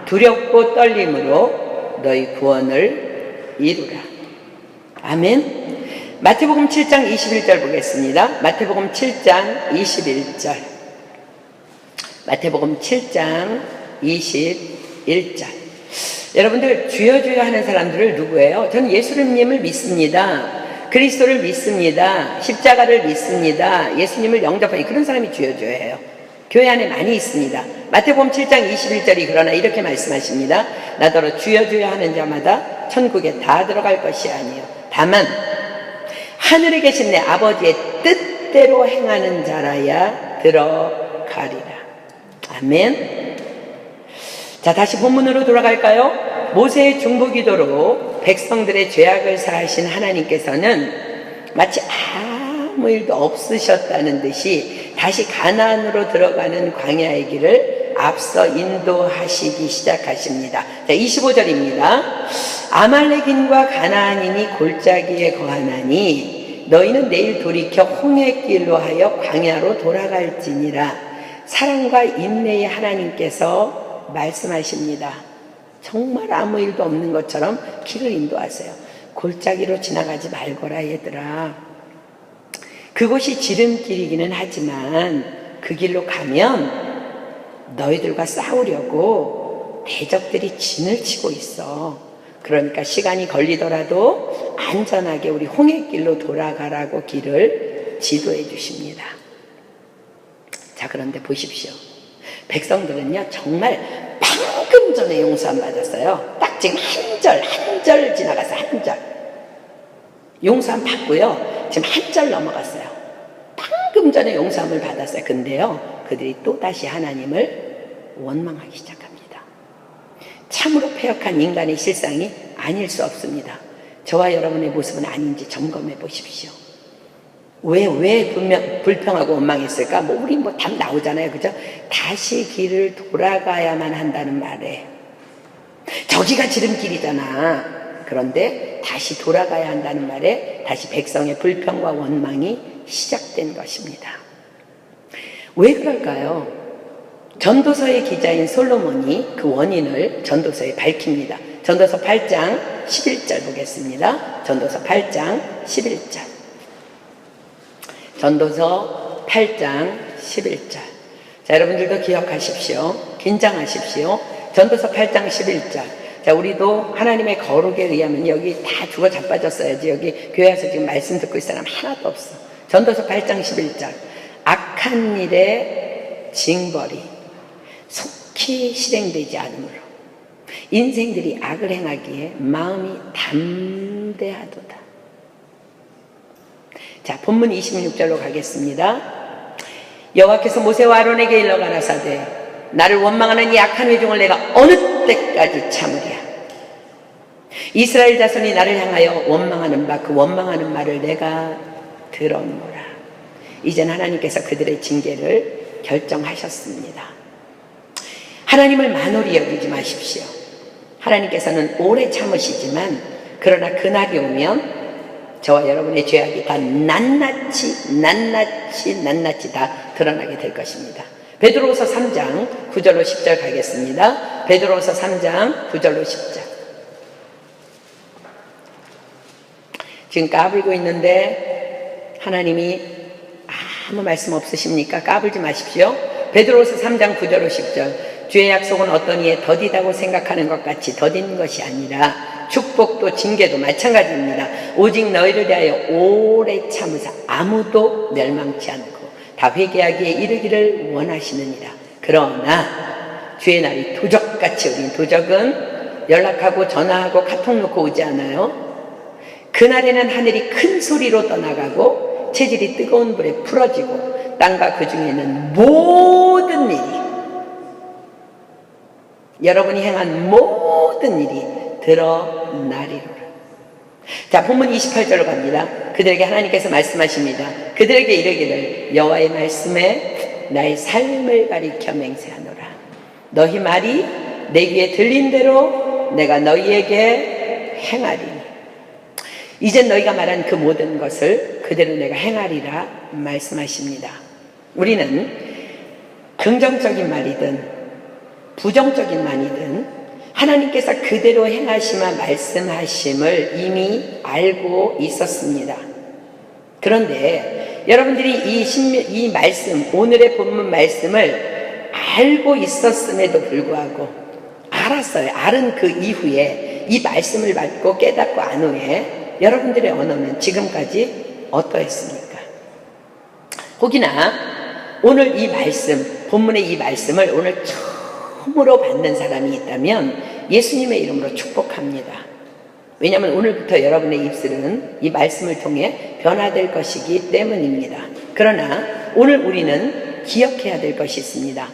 두렵고 떨림으로 너희 구원을 이루라. 아멘. 마태복음 7장 21절 보겠습니다. 마태복음 7장 21절. 마태복음 7장 21절. 여러분들 주여 주여 하는 사람들을 누구예요? 저는 예수님을 믿습니다. 그리스도를 믿습니다. 십자가를 믿습니다. 예수님을 영접하니 그런 사람이 주여 주여예요. 교회 안에 많이 있습니다. 마태복음 7장 21절이 그러나 이렇게 말씀하십니다. 나더러 주여 주여 하는 자마다 천국에 다 들어갈 것이 아니요 다만 하늘에 계신 내 아버지의 뜻대로 행하는 자라야 들어가리라. 아멘. 자, 다시 본문으로 돌아갈까요? 모세의 중보기도로 백성들의 죄악을 사하신 하나님께서는 마치 아무 일도 없으셨다는 듯이 다시 가나안으로 들어가는 광야의 길을 앞서 인도하시기 시작하십니다. 자, 25절입니다. 아말렉인과 가나안인이 골짜기에 거하나니 너희는 내일 돌이켜 홍해길로 하여 광야로 돌아갈지니라. 사랑과 인내의 하나님께서 말씀하십니다. 정말 아무 일도 없는 것처럼 길을 인도하세요. 골짜기로 지나가지 말거라 얘들아. 그곳이 지름길이기는 하지만 그 길로 가면 너희들과 싸우려고 대적들이 진을 치고 있어. 그러니까 시간이 걸리더라도 안전하게 우리 홍해길로 돌아가라고 길을 지도해 주십니다. 자, 그런데 보십시오. 백성들은요 정말 방금 전에 용서함 받았어요. 딱 지금 한 절 지나갔어요. 한 절 용서함 받고요 지금 한 절 넘어갔어요. 방금 전에 용서함을 받았어요. 근데요 그들이 또다시 하나님을 원망하기 시작합니다. 참으로 패역한 인간의 실상이 아닐 수 없습니다. 저와 여러분의 모습은 아닌지 점검해 보십시오. 왜 불평하고 원망했을까? 우리 답 나오잖아요. 그죠? 다시 길을 돌아가야만 한다는 말에 저기가 지름길이잖아. 그런데 다시 돌아가야 한다는 말에 다시 백성의 불평과 원망이 시작된 것입니다. 왜 그럴까요? 전도서의 기자인 솔로몬이 그 원인을 전도서에 밝힙니다. 전도서 8장 11절 보겠습니다. 전도서 8장 11절. 전도서 8장 11절. 자, 여러분들도 기억하십시오. 긴장하십시오. 전도서 8장 11절. 자, 우리도 하나님의 거룩에 의하면 여기 다 죽어 자빠졌어야지. 여기 교회 와서 지금 말씀 듣고 있을 사람 하나도 없어. 전도서 8장 11절. 악한 일의 징벌이 속히 실행되지 않으므로 인생들이 악을 행하기에 마음이 담대하도다. 자, 본문 26절로 가겠습니다. 여호와께서 모세와 아론에게 일러 가라사대 나를 원망하는 이 악한 회중을 내가 어느 때까지 참으랴. 이스라엘 자손이 나를 향하여 원망하는 바 그 원망하는 말을 내가 들었노라. 이젠 하나님께서 그들의 징계를 결정하셨습니다. 하나님을 만홀히 여기지 마십시오. 하나님께서는 오래 참으시지만 그러나 그날이 오면 저와 여러분의 죄악이 다 낱낱이 다 드러나게 될 것입니다. 베드로후서 3장 9절로 10절 가겠습니다. 베드로후서 3장 9절로 10절. 지금 까불고 있는데 하나님이 아무 말씀 없으십니까? 까불지 마십시오. 베드로후서 3장 9절로 10절. 주의 약속은 어떤 이에 더디다고 생각하는 것 같이 더딘 것이 아니라 축복도 징계도 마찬가지입니다. 오직 너희를 대하여 오래 참으사 아무도 멸망치 않고 다 회개하기에 이르기를 원하시느니라. 그러나 주의 날이 도적같이 오긴, 도적은 연락하고 전화하고 카톡 놓고 오지 않아요. 그날에는 하늘이 큰 소리로 떠나가고 체질이 뜨거운 불에 풀어지고 땅과 그 중에는 모든 일이, 여러분이 행한 모든 일이 드러나리로라. 자, 본문 28절로 갑니다. 그들에게 하나님께서 말씀하십니다. 그들에게 이르기를 여호와의 말씀에 나의 삶을 가리켜 맹세하노라. 너희 말이 내 귀에 들린 대로 내가 너희에게 행하리니 이젠 너희가 말한 그 모든 것을 그대로 내가 행하리라 말씀하십니다. 우리는 긍정적인 말이든 부정적인 말이든 하나님께서 그대로 행하시마 말씀하심을 이미 알고 있었습니다. 그런데 여러분들이 이 말씀, 오늘의 본문 말씀을 알고 있었음에도 불구하고 알았어요. 알은 그 이후에 이 말씀을 받고 깨닫고 안 후에 여러분들의 언어는 지금까지 어떠했습니까? 혹이나 오늘 이 말씀, 본문의 이 말씀을 오늘 처음으로 받는 사람이 있다면 예수님의 이름으로 축복합니다. 왜냐하면 오늘부터 여러분의 입술은 이 말씀을 통해 변화될 것이기 때문입니다. 그러나 오늘 우리는 기억해야 될 것이 있습니다.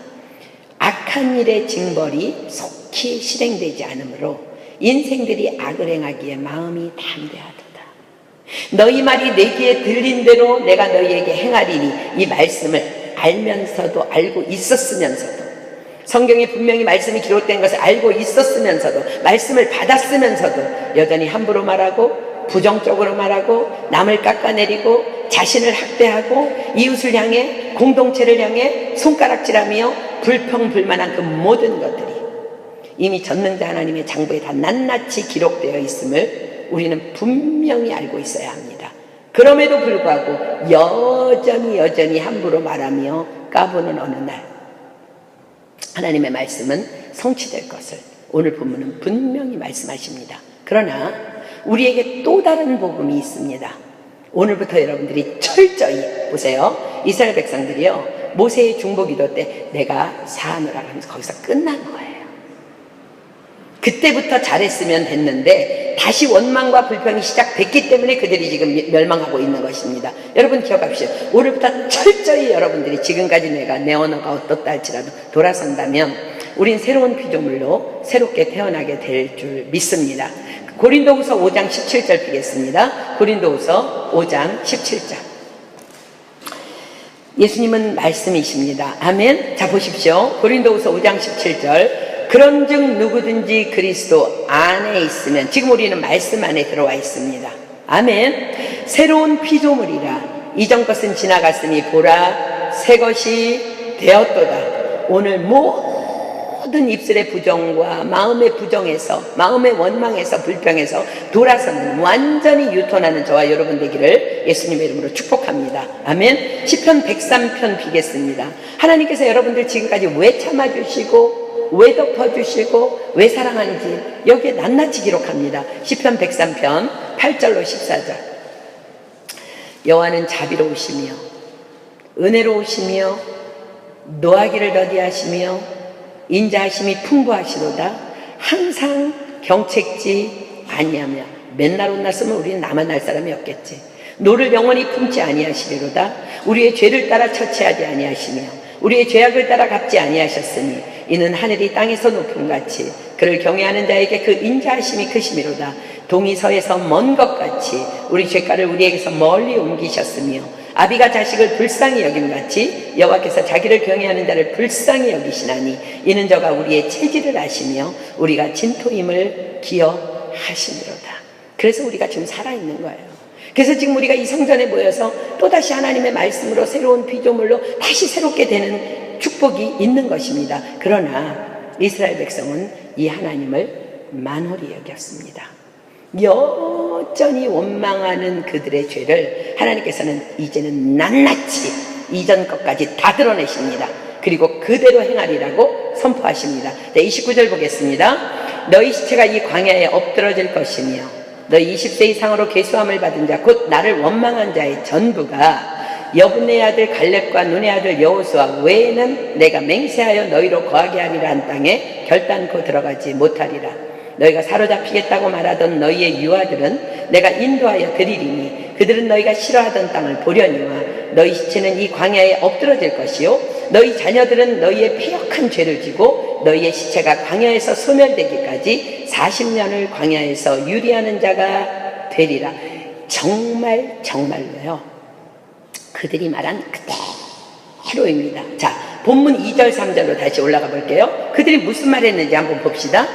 악한 일의 징벌이 속히 실행되지 않으므로 인생들이 악을 행하기에 마음이 담대하도다. 너희 말이 내 귀에 들린 대로 내가 너희에게 행하리니, 이 말씀을 알면서도 알고 있었으면서도, 성경에 분명히 말씀이 기록된 것을 알고 있었으면서도, 말씀을 받았으면서도 여전히 함부로 말하고 부정적으로 말하고 남을 깎아내리고 자신을 학대하고 이웃을 향해, 공동체를 향해 손가락질하며 불평불만한 그 모든 것들이 이미 전능자 하나님의 장부에 다 낱낱이 기록되어 있음을 우리는 분명히 알고 있어야 합니다. 그럼에도 불구하고 여전히 함부로 말하며 까부는 어느 날 하나님의 말씀은 성취될 것을 오늘 본문은 분명히 말씀하십니다. 그러나 우리에게 또 다른 복음이 있습니다. 오늘부터 여러분들이 철저히 보세요. 이스라엘 백성들이요, 모세의 중보기도 때 내가 사하노라 하면서 거기서 끝난 거예요. 그때부터 잘했으면 됐는데 다시 원망과 불평이 시작됐기 때문에 그들이 지금 멸망하고 있는 것입니다. 여러분 기억합시다. 오늘부터 철저히 여러분들이 지금까지 내 언어가 어떻다 할지라도 돌아선다면 우린 새로운 피조물로 새롭게 태어나게 될 줄 믿습니다. 고린도후서 5장 17절 피겠습니다. 고린도후서 5장 17절. 예수님은 말씀이십니다. 아멘. 자, 보십시오. 고린도후서 5장 17절. 그런즉 누구든지 그리스도 안에 있으면, 지금 우리는 말씀 안에 들어와 있습니다. 아멘. 새로운 피조물이라. 이전 것은 지나갔으니 보라 새 것이 되었도다. 오늘 모든 모든 입술의 부정과 마음의 부정에서, 마음의 원망에서, 불평에서 돌아서는 완전히 유턴하는 저와 여러분 되기를 예수님의 이름으로 축복합니다. 아멘. 시편 103편 비겠습니다. 하나님께서 여러분들 지금까지 왜 참아주시고 왜 덮어주시고 왜 사랑하는지 여기에 낱낱이 기록합니다. 시편 103편 8절로 14절. 여호와는 자비로우시며 은혜로우시며 노하기를 더디하시며 인자하심이 풍부하시도다. 항상 경책지 아니하며. 맨날 온날 쓰면 우리는 나만 날 사람이 없겠지. 노를 영원히 품지 아니하시리로다. 우리의 죄를 따라 처치하지 아니하시며 우리의 죄악을 따라 갚지 아니하셨으니 이는 하늘이 땅에서 높음같이 그를 경외하는 자에게 그 인자하심이 크심이로다. 동이 서에서 먼 것 같이 우리 죄가를 우리에게서 멀리 옮기셨으며 아비가 자식을 불쌍히 여김같이 여호와께서 자기를 경외하는 자를 불쌍히 여기시나니 이는 저가 우리의 체질을 아시며 우리가 진토임을 기억하시리로다. 그래서 우리가 지금 살아있는 거예요. 그래서 지금 우리가 이 성전에 모여서 또다시 하나님의 말씀으로 새로운 피조물로 다시 새롭게 되는 축복이 있는 것입니다. 그러나 이스라엘 백성은 이 하나님을 만홀히 여겼습니다. 여전히 원망하는 그들의 죄를 하나님께서는 이제는 낱낱이 이전 것까지 다 드러내십니다. 그리고 그대로 행하리라고 선포하십니다. 네, 29절 보겠습니다. 너희 시체가 이 광야에 엎드러질 것이며 너희 20세 이상으로 계수함을 받은 자 곧 나를 원망한 자의 전부가 여분의 아들 갈렙과 눈의 아들 여호수아 외에는 내가 맹세하여 너희로 거하게 하리라 한 땅에 결단코 들어가지 못하리라. 너희가 사로잡히겠다고 말하던 너희의 유아들은 내가 인도하여 드리리니 그들은 너희가 싫어하던 땅을 보려니와 너희 시체는 이 광야에 엎드러질 것이요 너희 자녀들은 너희의 패역한 죄를 지고 너희의 시체가 광야에서 소멸되기까지 40년을 광야에서 유리하는 자가 되리라. 정말로요, 그들이 말한 그대로입니다. 자, 본문 2절 3절로 다시 올라가 볼게요. 그들이 무슨 말 했는지 한번 봅시다.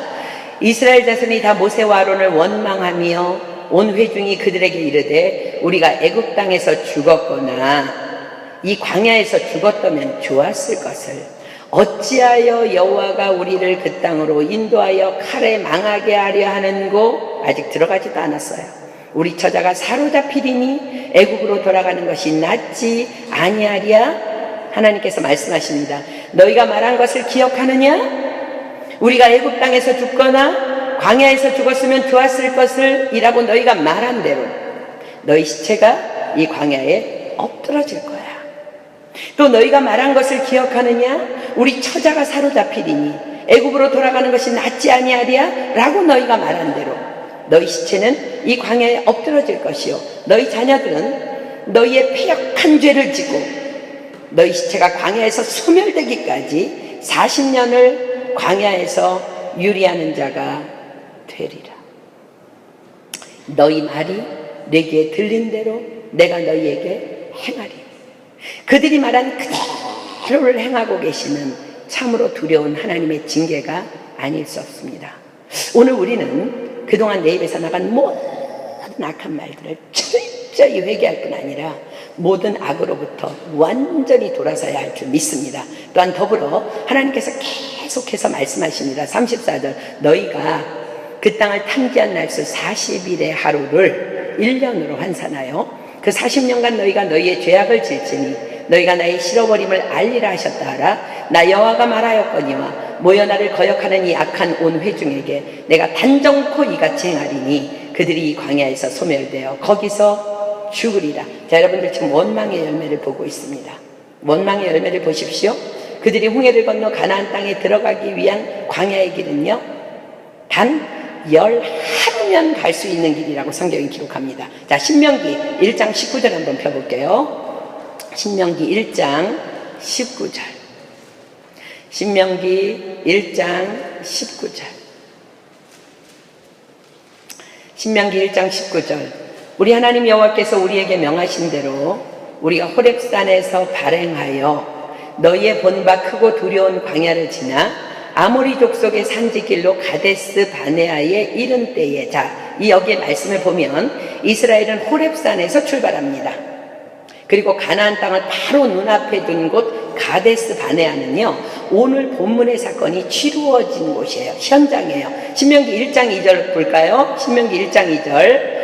이스라엘 자손이 다 모세와 아론을 원망하며 온 회중이 그들에게 이르되 우리가 애굽 땅에서 죽었거나 이 광야에서 죽었다면 좋았을 것을 어찌하여 여호와가 우리를 그 땅으로 인도하여 칼에 망하게 하려 하는고. 아직 들어가지도 않았어요. 우리 처자가 사로잡히리니 애굽으로 돌아가는 것이 낫지 아니하랴. 하나님께서 말씀하십니다. 너희가 말한 것을 기억하느냐? 우리가 애굽 땅에서 죽거나 광야에서 죽었으면 좋았을 것을 이라고 너희가 말한 대로 너희 시체가 이 광야에 엎드러질 거야. 또 너희가 말한 것을 기억하느냐? 우리 처자가 사로잡히리니 애굽으로 돌아가는 것이 낫지 아니하랴 라고 너희가 말한 대로 너희 시체는 이 광야에 엎드러질 것이요 너희 자녀들은 너희의 패역한 죄를 지고 너희 시체가 광야에서 소멸되기까지 40년을 광야에서 유리하는 자가 되리라. 너희 말이 내 귀에 들린 대로 내가 너희에게 행하리. 그들이 말한 그대로를 행하고 계시는 참으로 두려운 하나님의 징계가 아닐 수 없습니다. 오늘 우리는 그동안 내 입에서 나간 모든 악한 말들을 철저히 회개할 뿐 아니라 모든 악으로부터 완전히 돌아서야 할 줄 믿습니다. 또한 더불어 하나님께서 계속해서 말씀하십니다. 34절 너희가 그 땅을 탐지한 날수 40일의 하루를 1년으로 환산하여 그 40년간 너희가 너희의 죄악을 질지니 너희가 나의 실어버림을 알리라 하셨다 하라. 나 여호와가 말하였거니와 모여 나를 거역하는 이 악한 온 회중에게 내가 단정코 이같이 행하리니 그들이 이 광야에서 소멸되어 거기서 죽으리라. 자, 여러분들 지금 원망의 열매를 보고 있습니다. 원망의 열매를 보십시오. 그들이 홍해를 건너 가나안 땅에 들어가기 위한 광야의 길은요 단 11하루면 갈 수 있는 길이라고 성경이 기록합니다. 자, 신명기 1장 19절 한번 펴볼게요. 신명기 1장 19절. 신명기 1장 19절. 신명기 1장 19절. 우리 하나님 여호와께서 우리에게 명하신 대로 우리가 호렙산에서 발행하여 너희의 본바 크고 두려운 광야를 지나 아모리 족속의 산지길로 가데스 바네아에 이른 때에, 자, 이 여기에 말씀을 보면 이스라엘은 호렙산에서 출발합니다. 그리고 가나안 땅을 바로 눈앞에 둔 곳 가데스 바네아는요, 오늘 본문의 사건이 치루어진 곳이에요. 현장이에요. 신명기 1장 2절 볼까요? 신명기 1장 2절.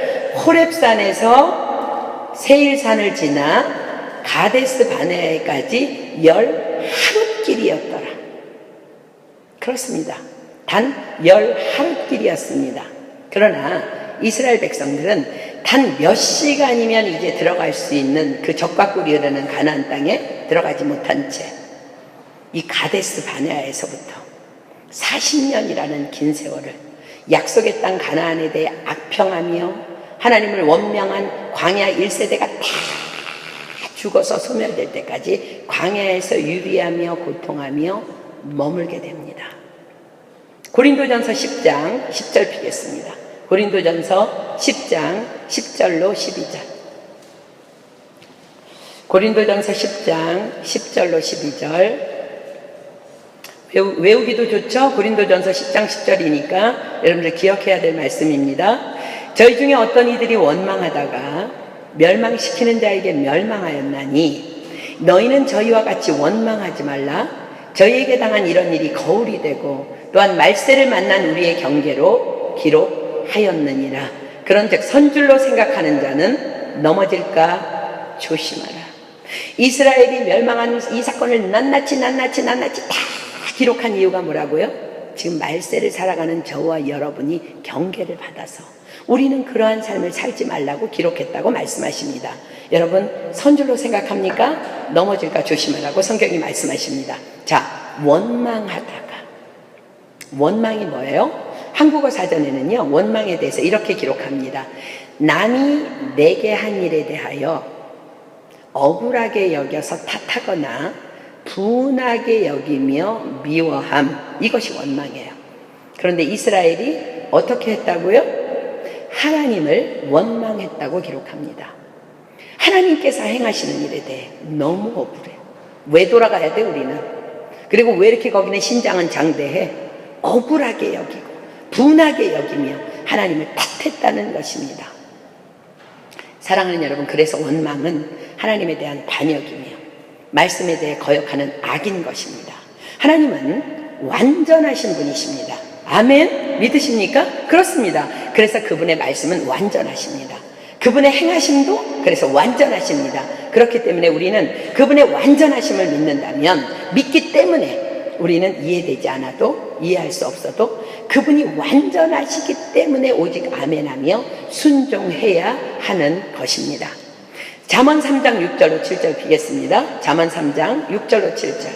호렙산에서 세일산을 지나 가데스 바네아까지 10하룻길이었더라. 그렇습니다. 단 10하룻길이었습니다. 그러나 이스라엘 백성들은 단 몇 시간이면 이제 들어갈 수 있는 그 적과 꿀이 흐르는 가나안 땅에 들어가지 못한 채 이 가데스 바네아에서부터 40년이라는 긴 세월을 약속의 땅 가나안에 대해 악평하며 하나님을 원망한 광야 1세대가 다 죽어서 소멸될 때까지 광야에서 유리하며 고통하며 머물게 됩니다. 고린도전서 10장 10절 피겠습니다. 고린도전서 10장 10절로 12절. 고린도전서 10장 10절로 12절. 외우기도 좋죠? 고린도전서 10장 10절이니까 여러분들 기억해야 될 말씀입니다. 저희 중에 어떤 이들이 원망하다가 멸망시키는 자에게 멸망하였나니 너희는 저희와 같이 원망하지 말라. 저희에게 당한 이런 일이 거울이 되고 또한 말세를 만난 우리의 경계로 기록하였느니라. 그런즉 선줄로 생각하는 자는 넘어질까 조심하라. 이스라엘이 멸망한 이 사건을 낱낱이 다 기록한 이유가 뭐라고요? 지금 말세를 살아가는 저와 여러분이 경계를 받아서 우리는 그러한 삶을 살지 말라고 기록했다고 말씀하십니다. 여러분 선줄로 생각합니까? 넘어질까 조심하라고 성경이 말씀하십니다. 자, 원망이 뭐예요? 한국어 사전에는요, 원망에 대해서 이렇게 기록합니다. 남이 내게 한 일에 대하여 억울하게 여겨서 탓하거나 분하게 여기며 미워함, 이것이 원망이에요. 그런데 이스라엘이 어떻게 했다고요? 하나님을 원망했다고 기록합니다. 하나님께서 행하시는 일에 대해 너무 억울해. 왜 돌아가야 돼 우리는? 그리고 왜 이렇게 거기는 신장은 장대해? 억울하게 여기고 분하게 여기며 하나님을 탓했다는 것입니다. 사랑하는 여러분, 그래서 원망은 하나님에 대한 반역이며 말씀에 대해 거역하는 악인 것입니다. 하나님은 완전하신 분이십니다. 아멘? 믿으십니까? 그렇습니다. 그래서 그분의 말씀은 완전하십니다. 그분의 행하심도 그래서 완전하십니다. 그렇기 때문에 우리는 그분의 완전하심을 믿는다면, 믿기 때문에 우리는 이해되지 않아도, 이해할 수 없어도 그분이 완전하시기 때문에 오직 아멘하며 순종해야 하는 것입니다. 잠언 3장 6절로 7절 비겠습니다. 잠언 3장 6절로 7절.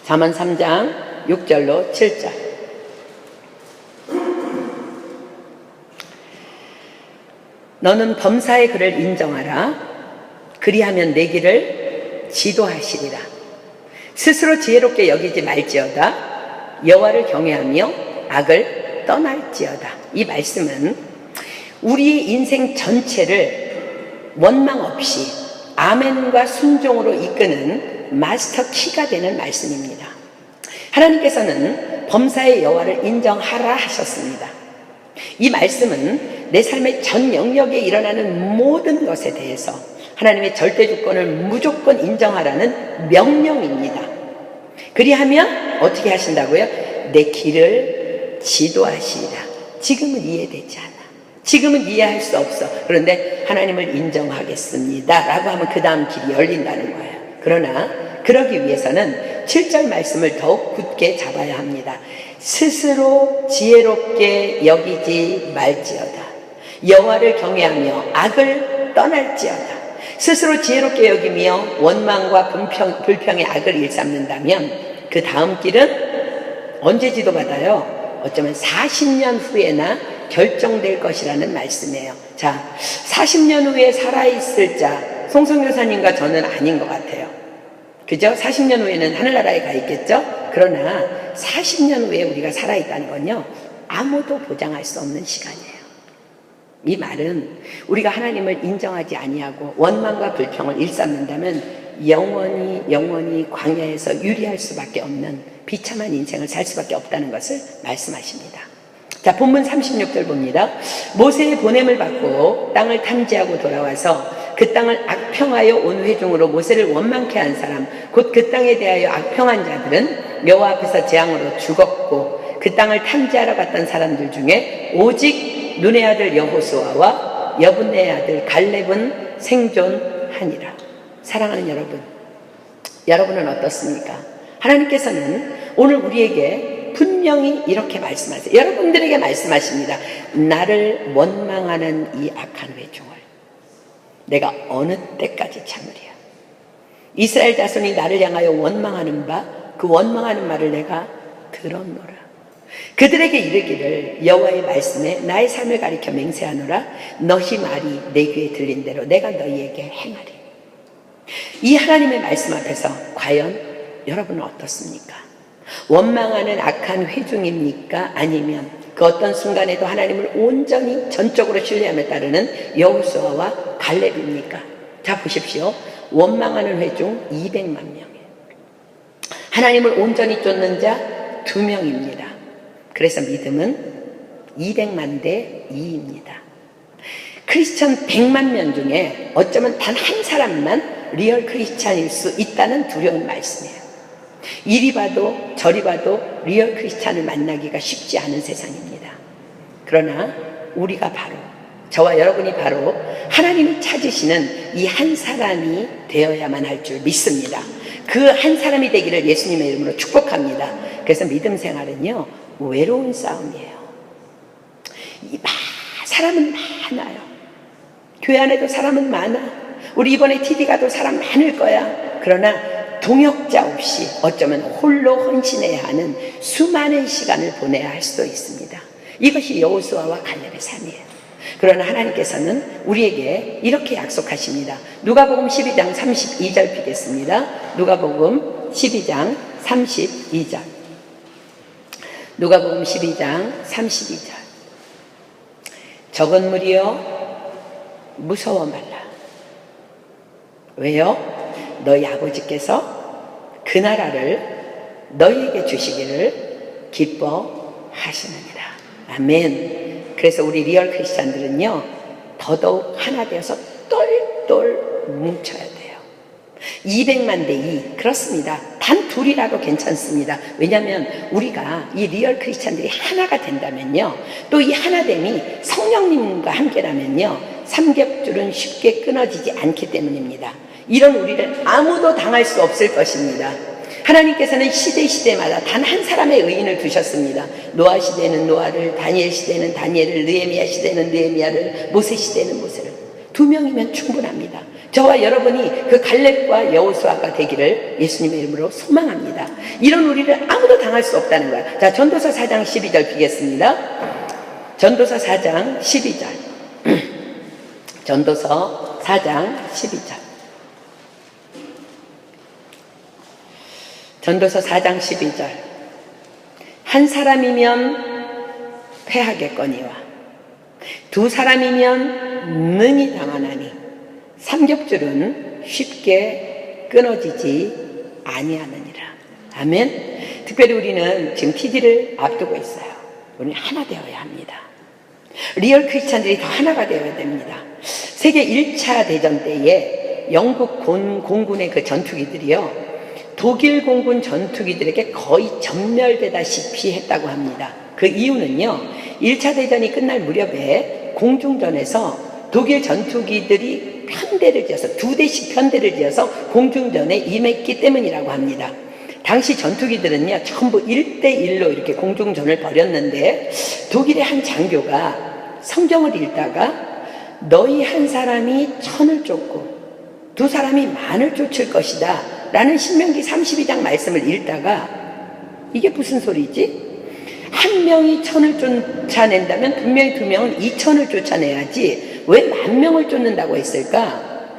잠언 3장 6절로 7절. 너는 범사의 그를 인정하라. 그리하면 내 길을 지도하시리라. 스스로 지혜롭게 여기지 말지어다. 여호와를 경외하며 악을 떠날지어다. 이 말씀은 우리의 인생 전체를 원망 없이 아멘과 순종으로 이끄는 마스터 키가 되는 말씀입니다. 하나님께서는 범사의 여호와를 인정하라 하셨습니다. 이 말씀은 내 삶의 전 영역에 일어나는 모든 것에 대해서 하나님의 절대 주권을 무조건 인정하라는 명령입니다. 그리하면 어떻게 하신다고요? 내 길을 지도하시리라. 지금은 이해되지 않아. 지금은 이해할 수 없어. 그런데 하나님을 인정하겠습니다 라고 하면 그 다음 길이 열린다는 거예요. 그러나 그러기 위해서는 7절 말씀을 더욱 굳게 잡아야 합니다. 스스로 지혜롭게 여기지 말지어다. 여호와를 경외하며 악을 떠날지어다. 스스로 지혜롭게 여기며 원망과 불평의 악을 일삼는다면 그 다음 길은 언제 지도받아요? 어쩌면 40년 후에나 결정될 것이라는 말씀이에요. 자, 40년 후에 살아있을 자, 송성교사님과 저는 아닌 것 같아요. 그죠? 40년 후에는 하늘나라에 가 있겠죠? 그러나 40년 후에 우리가 살아있다는 건요, 아무도 보장할 수 없는 시간이에요. 이 말은 우리가 하나님을 인정하지 아니하고 원망과 불평을 일삼는다면 영원히 광야에서 유리할 수밖에 없는 비참한 인생을 살 수밖에 없다는 것을 말씀하십니다. 자, 본문 36절 봅니다. 모세의 보냄을 받고 땅을 탐지하고 돌아와서 그 땅을 악평하여 온 회중으로 모세를 원망케 한 사람 곧 그 땅에 대하여 악평한 자들은 여호와 앞에서 재앙으로 죽었고 그 땅을 탐지하러 갔던 사람들 중에 오직 눈의 아들 여호수아와 여분의 아들 갈렙은 생존하니라. 사랑하는 여러분, 여러분은 어떻습니까? 하나님께서는 오늘 우리에게 분명히 이렇게 말씀하세요. 여러분들에게 말씀하십니다. 나를 원망하는 이 악한 회중을 내가 어느 때까지 참으랴. 이스라엘 자손이 나를 향하여 원망하는 바 그 원망하는 말을 내가 들었노라. 그들에게 이르기를 여호와의 말씀에 나의 삶을 가리켜 맹세하노라. 너희 말이 내 귀에 들린 대로 내가 너희에게 행하리. 이 하나님의 말씀 앞에서 과연 여러분은 어떻습니까? 원망하는 악한 회중입니까? 아니면 그 어떤 순간에도 하나님을 온전히 전적으로 신뢰함에 따르는 여호수아와 갈렙입니까? 자, 보십시오. 원망하는 회중 200만 명이에요. 하나님을 온전히 쫓는 자 2명입니다. 그래서 믿음은 200만 대 2입니다. 크리스천 100만 명 중에 어쩌면 단 한 사람만 리얼 크리스찬일 수 있다는 두려운 말씀이에요. 이리 봐도 저리 봐도 리얼 크리스찬을 만나기가 쉽지 않은 세상입니다. 그러나 우리가 바로, 저와 여러분이 바로 하나님이 찾으시는 이 한 사람이 되어야만 할 줄 믿습니다. 그 한 사람이 되기를 예수님의 이름으로 축복합니다. 그래서 믿음 생활은요, 외로운 싸움이에요. 사람은 많아요. 교회 안에도 사람은 많아. 우리 이번에 TD 가도 사람 많을 거야. 그러나 동역자 없이 어쩌면 홀로 헌신해야 하는 수많은 시간을 보내야 할 수도 있습니다. 이것이 여호수아와 갈렙의 삶이에요. 그러나 하나님께서는 우리에게 이렇게 약속하십니다. 누가복음 12장 32절 피겠습니다. 누가복음 12장 32절. 누가복음 12장 32절. 적은 무리여 무서워 말라. 왜요? 너희 아버지께서 그 나라를 너희에게 주시기를 기뻐하시느니라. 아멘. 그래서 우리 리얼 크리스찬들은요, 더더욱 하나 되어서 똘똘 뭉쳐야 돼요. 200만 대 2. 그렇습니다. 단 둘이라도 괜찮습니다. 왜냐하면 우리가 이 리얼 크리스찬들이 하나가 된다면요, 또 이 하나됨이 성령님과 함께라면요, 삼겹줄은 쉽게 끊어지지 않기 때문입니다. 이런 우리를 아무도 당할 수 없을 것입니다. 하나님께서는 시대마다 단 한 사람의 의인을 두셨습니다. 노아 시대는 노아를, 다니엘 시대는 다니엘을, 느헤미야 시대는 느헤미야를, 모세 시대는 모세를. 2명이면 충분합니다. 저와 여러분이 그 갈렙과 여호수아가 되기를 예수님의 이름으로 소망합니다. 이런 우리를 아무도 당할 수 없다는 거야. 자, 전도서 4장 12절 비겠습니다. 전도서 4장 12절. 전도서 4장 12절. 전도서 4장 12절. 한 사람이면 패하겠거니와 두 사람이면 능히 당하나니 삼겹줄은 쉽게 끊어지지 아니하느니라. 아멘. 특별히 우리는 지금 TD를 앞두고 있어요. 우리는 하나 되어야 합니다. 리얼 크리스찬들이 다 하나가 되어야 됩니다. 세계 1차 대전 때에 영국 공군의 그 전투기들이요, 독일 공군 전투기들에게 거의 전멸되다시피 했다고 합니다. 그 이유는요, 1차 대전이 끝날 무렵에 공중전에서 독일 전투기들이 편대를 지어서 2대씩 편대를 지어서 공중전에 임했기 때문이라고 합니다. 당시 전투기들은요, 전부 1대1로 이렇게 공중전을 벌였는데 독일의 한 장교가 성경을 읽다가 너희 한 사람이 천을 쫓고 두 사람이 만을 쫓을 것이다 라는 신명기 32장 말씀을 읽다가 이게 무슨 소리지? 한 명이 천을 쫓아낸다면 분명히 2명은 2천을 쫓아내야지 왜 10,000명을 쫓는다고 했을까?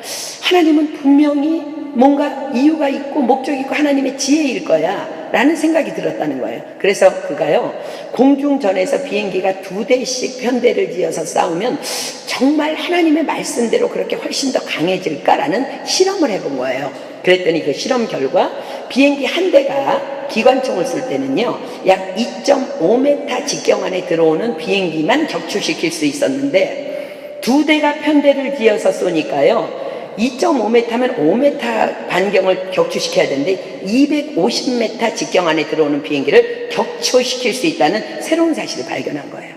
하나님은 분명히 뭔가 이유가 있고 목적이 있고 하나님의 지혜일 거야 라는 생각이 들었다는 거예요. 그래서 그가요, 공중전에서 비행기가 2대씩 편대를 지어서 싸우면 정말 하나님의 말씀대로 그렇게 훨씬 더 강해질까라는 실험을 해본 거예요. 그랬더니 그 실험 결과 비행기 한 대가 기관총을 쏠 때는요, 약 2.5m 직경 안에 들어오는 비행기만 격추시킬 수 있었는데 2대가 편대를 지어서 쏘니까요, 2.5m면 5m 반경을 격추시켜야 되는데 250m 직경 안에 들어오는 비행기를 격추시킬 수 있다는 새로운 사실을 발견한 거예요.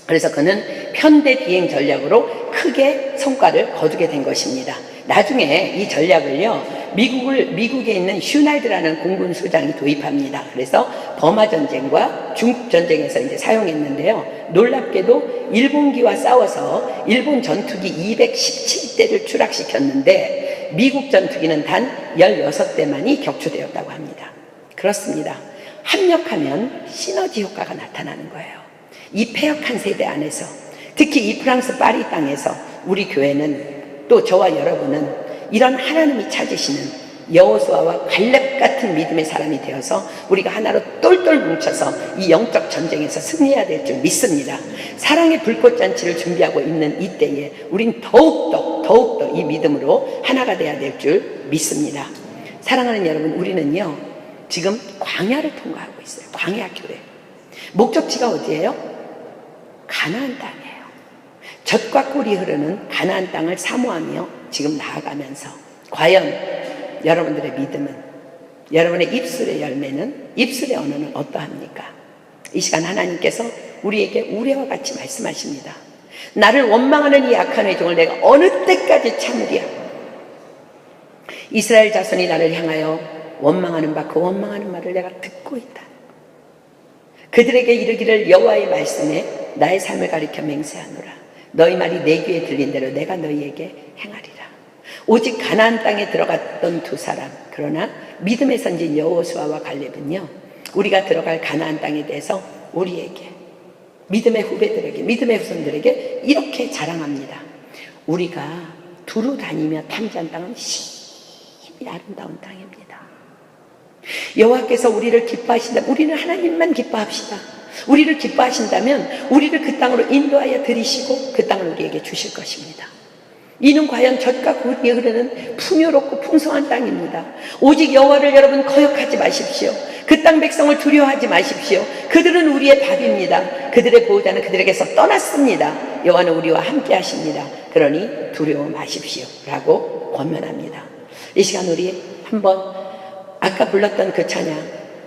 그래서 그는 편대 비행 전략으로 크게 성과를 거두게 된 것입니다. 나중에 이 전략을요, 미국에 있는 슈나이드라는 공군 수장이 도입합니다. 그래서 버마 전쟁과 중국 전쟁에서 이제 사용했는데요. 놀랍게도 일본기와 싸워서 일본 전투기 217대를 추락시켰는데 미국 전투기는 단 16대만이 격추되었다고 합니다. 그렇습니다. 합력하면 시너지 효과가 나타나는 거예요. 이 폐역한 세대 안에서, 특히 이 프랑스 파리 땅에서 우리 교회는, 또 저와 여러분은 이런 하나님이 찾으시는 여호수아와 갈렙 같은 믿음의 사람이 되어서 우리가 하나로 똘똘 뭉쳐서 이 영적 전쟁에서 승리해야 될 줄 믿습니다. 사랑의 불꽃잔치를 준비하고 있는 이때에 우린 더욱더 이 믿음으로 하나가 돼야 될 줄 믿습니다. 사랑하는 여러분, 우리는요 지금 광야를 통과하고 있어요. 광야 교회. 목적지가 어디예요? 가나안 땅이에요. 젖과 꿀이 흐르는 가나안 땅을 사모하며 지금 나아가면서, 과연 여러분들의 믿음은, 여러분의 입술의 열매는, 입술의 언어는 어떠합니까? 이 시간 하나님께서 우리에게 우레와 같이 말씀하십니다. 나를 원망하는 이 악한 회중을 내가 어느 때까지 참으랴. 이스라엘 자손이 나를 향하여 원망하는 바 그 원망하는 말을 내가 듣고 있다. 그들에게 이르기를 여호와의 말씀에 나의 삶을 가리켜 맹세하노라. 너희 말이 내 귀에 들린 대로 내가 너희에게 행하리라. 오직 가나안 땅에 들어갔던 두 사람, 그러나 믿음의 선진 여호수아와 갈렙은요, 우리가 들어갈 가나안 땅에 대해서 우리에게, 믿음의 후배들에게, 믿음의 후손들에게 이렇게 자랑합니다. 우리가 두루 다니며 탐지한 땅은 심히 아름다운 땅입니다. 여호와께서 우리를 기뻐하신다. 우리는 하나님만 기뻐합시다. 우리를 기뻐하신다면 우리를 그 땅으로 인도하여 들이시고 그 땅을 우리에게 주실 것입니다. 이는 과연 젖과 꿀이 흐르는 풍요롭고 풍성한 땅입니다. 오직 여호와를 여러분 거역하지 마십시오. 그 땅 백성을 두려워하지 마십시오. 그들은 우리의 밥입니다. 그들의 보호자는 그들에게서 떠났습니다. 여호와는 우리와 함께 하십니다. 그러니 두려워 마십시오 라고 권면합니다. 이 시간 우리 한번 아까 불렀던 그 찬양,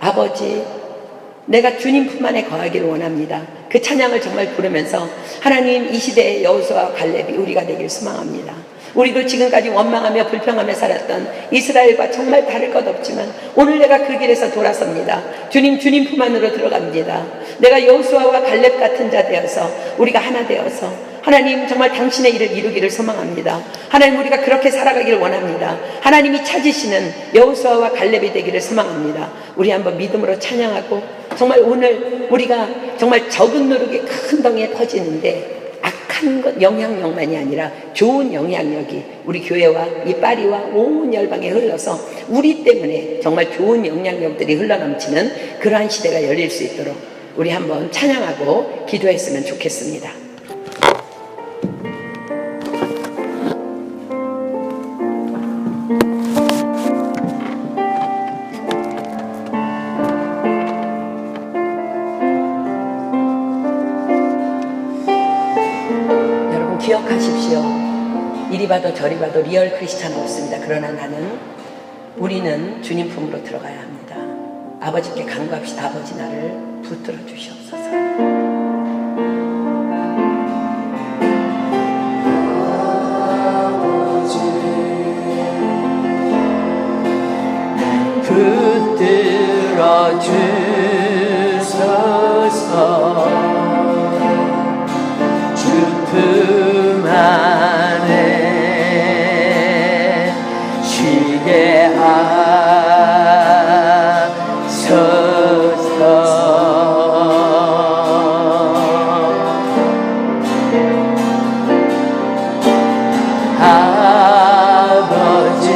아버지 내가 주님 품 안에 거하기를 원합니다. 그 찬양을 정말 부르면서 하나님, 이 시대의 여호수아와 갈렙이 우리가 되길 소망합니다. 우리도 지금까지 원망하며 불평하며 살았던 이스라엘과 정말 다를 것 없지만 오늘 내가 그 길에서 돌아섭니다. 주님 품 안으로 들어갑니다. 내가 여호수아와 갈렙 같은 자 되어서 우리가 하나 되어서 하나님 정말 당신의 일을 이루기를 소망합니다. 하나님, 우리가 그렇게 살아가기를 원합니다. 하나님이 찾으시는 여호수아와 갈렙이 되기를 소망합니다. 우리 한번 믿음으로 찬양하고, 정말 오늘 우리가 정말 적은 누룩이 큰 덩이에 퍼지는데 악한 것 영향력만이 아니라 좋은 영향력이 우리 교회와 이 파리와 온 열방에 흘러서 우리 때문에 정말 좋은 영향력들이 흘러넘치는 그러한 시대가 열릴 수 있도록 우리 한번 찬양하고 기도했으면 좋겠습니다. 기억하십시오. 이리 봐도 저리 봐도 리얼 크리스찬은 없습니다. 그러나 우리는 주님 품으로 들어가야 합니다. 아버지께 간구합시다. 아버지, 나를 붙들어 주시옵소서. 붙들어 주소서. 품 안에 쉬게 하소서. 아버지,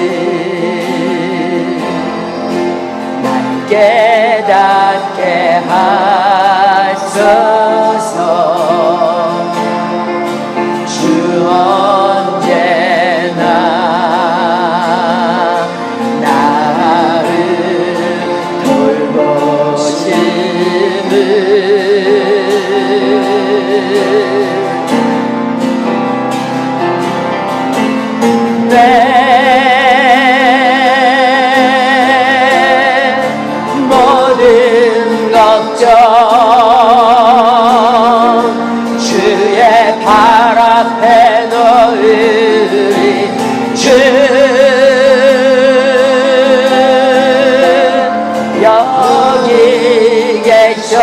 날 깨닫게 하소서. 언제나 나를 돌보심을 내 주 여기 계셔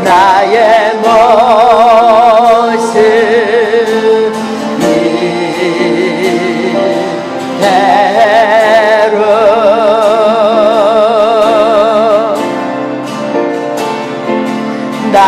나의 모습 이대로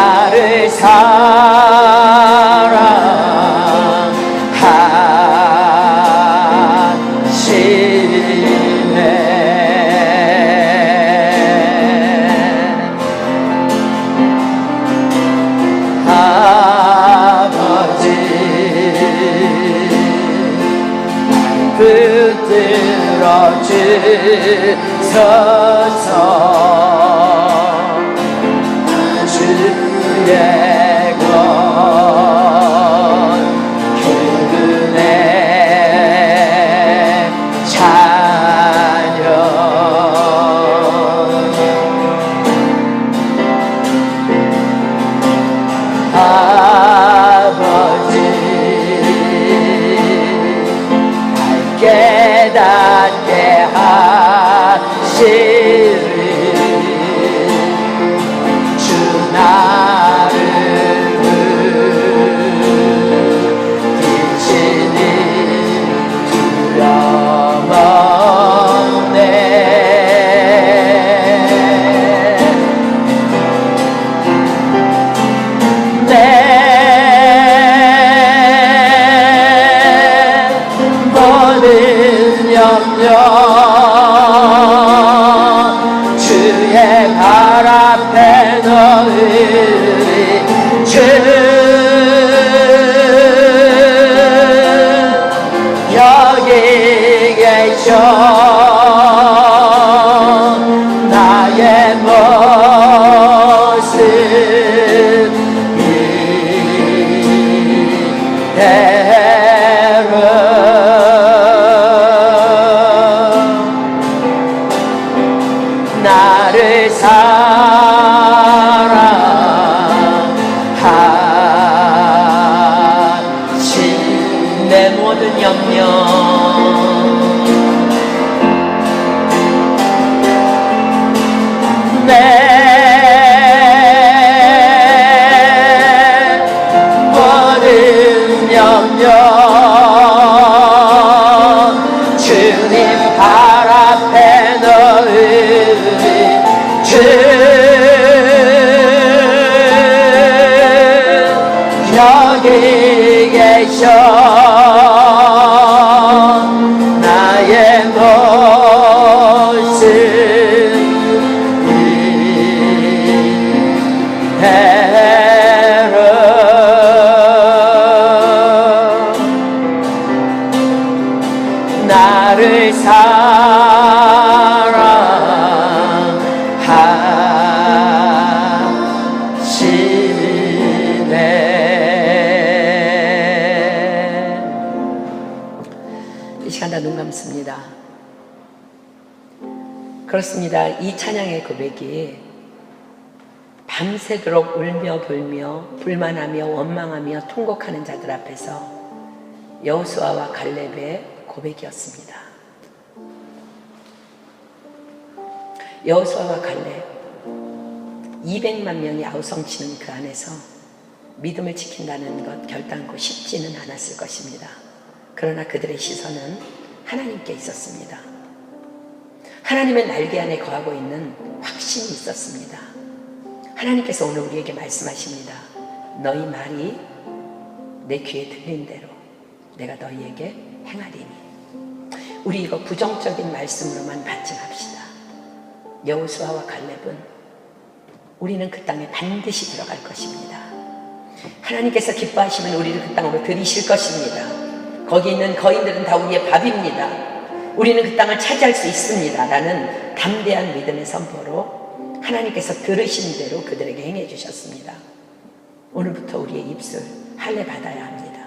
나를 붙들어 주소서 주의 것 그분의 자녀 아버지 깨닫게 하시리 주 나를 부르시니 두려움 없네 내 모든 염려 주의 발 앞에 놓으리 주 여기 계셔 나의 모습 이대로 나를 사랑하신 내 모든 염려 내 모든 염려 주님 발 앞에 놓으리 주 여기 계셔 나의 모습 이대로 나를 사랑하시네 이 시간 다 눈 감습니다. 그렇습니다. 이 찬양의 고백이 밤새도록 울며 불며 불만하며 원망하며 통곡하는 자들 앞에서 여호수아와 갈렙의 고백이었습니다. 여호수아와 갈렙 200만 명이 아우성치는 그 안에서 믿음을 지킨다는 것 결단코 쉽지는 않았을 것입니다. 그러나 그들의 시선은 하나님께 있었습니다. 하나님의 날개 안에 거하고 있는 확신이 있었습니다. 하나님께서 오늘 우리에게 말씀하십니다. 너희 말이 내 귀에 들린 대로 내가 너희에게 행하리니. 우리 이거 부정적인 말씀으로만 받지 맙시다. 여호수아와 갈렙은 우리는 그 땅에 반드시 들어갈 것입니다. 하나님께서 기뻐하시면 우리를 그 땅으로 들이실 것입니다. 거기 있는 거인들은 다 우리의 밥입니다. 우리는 그 땅을 차지할 수 있습니다. 라는 담대한 믿음의 선포로 하나님께서 들으신 대로 그들에게 행해 주셨습니다. 오늘부터 우리의 입술 할례 받아야 합니다.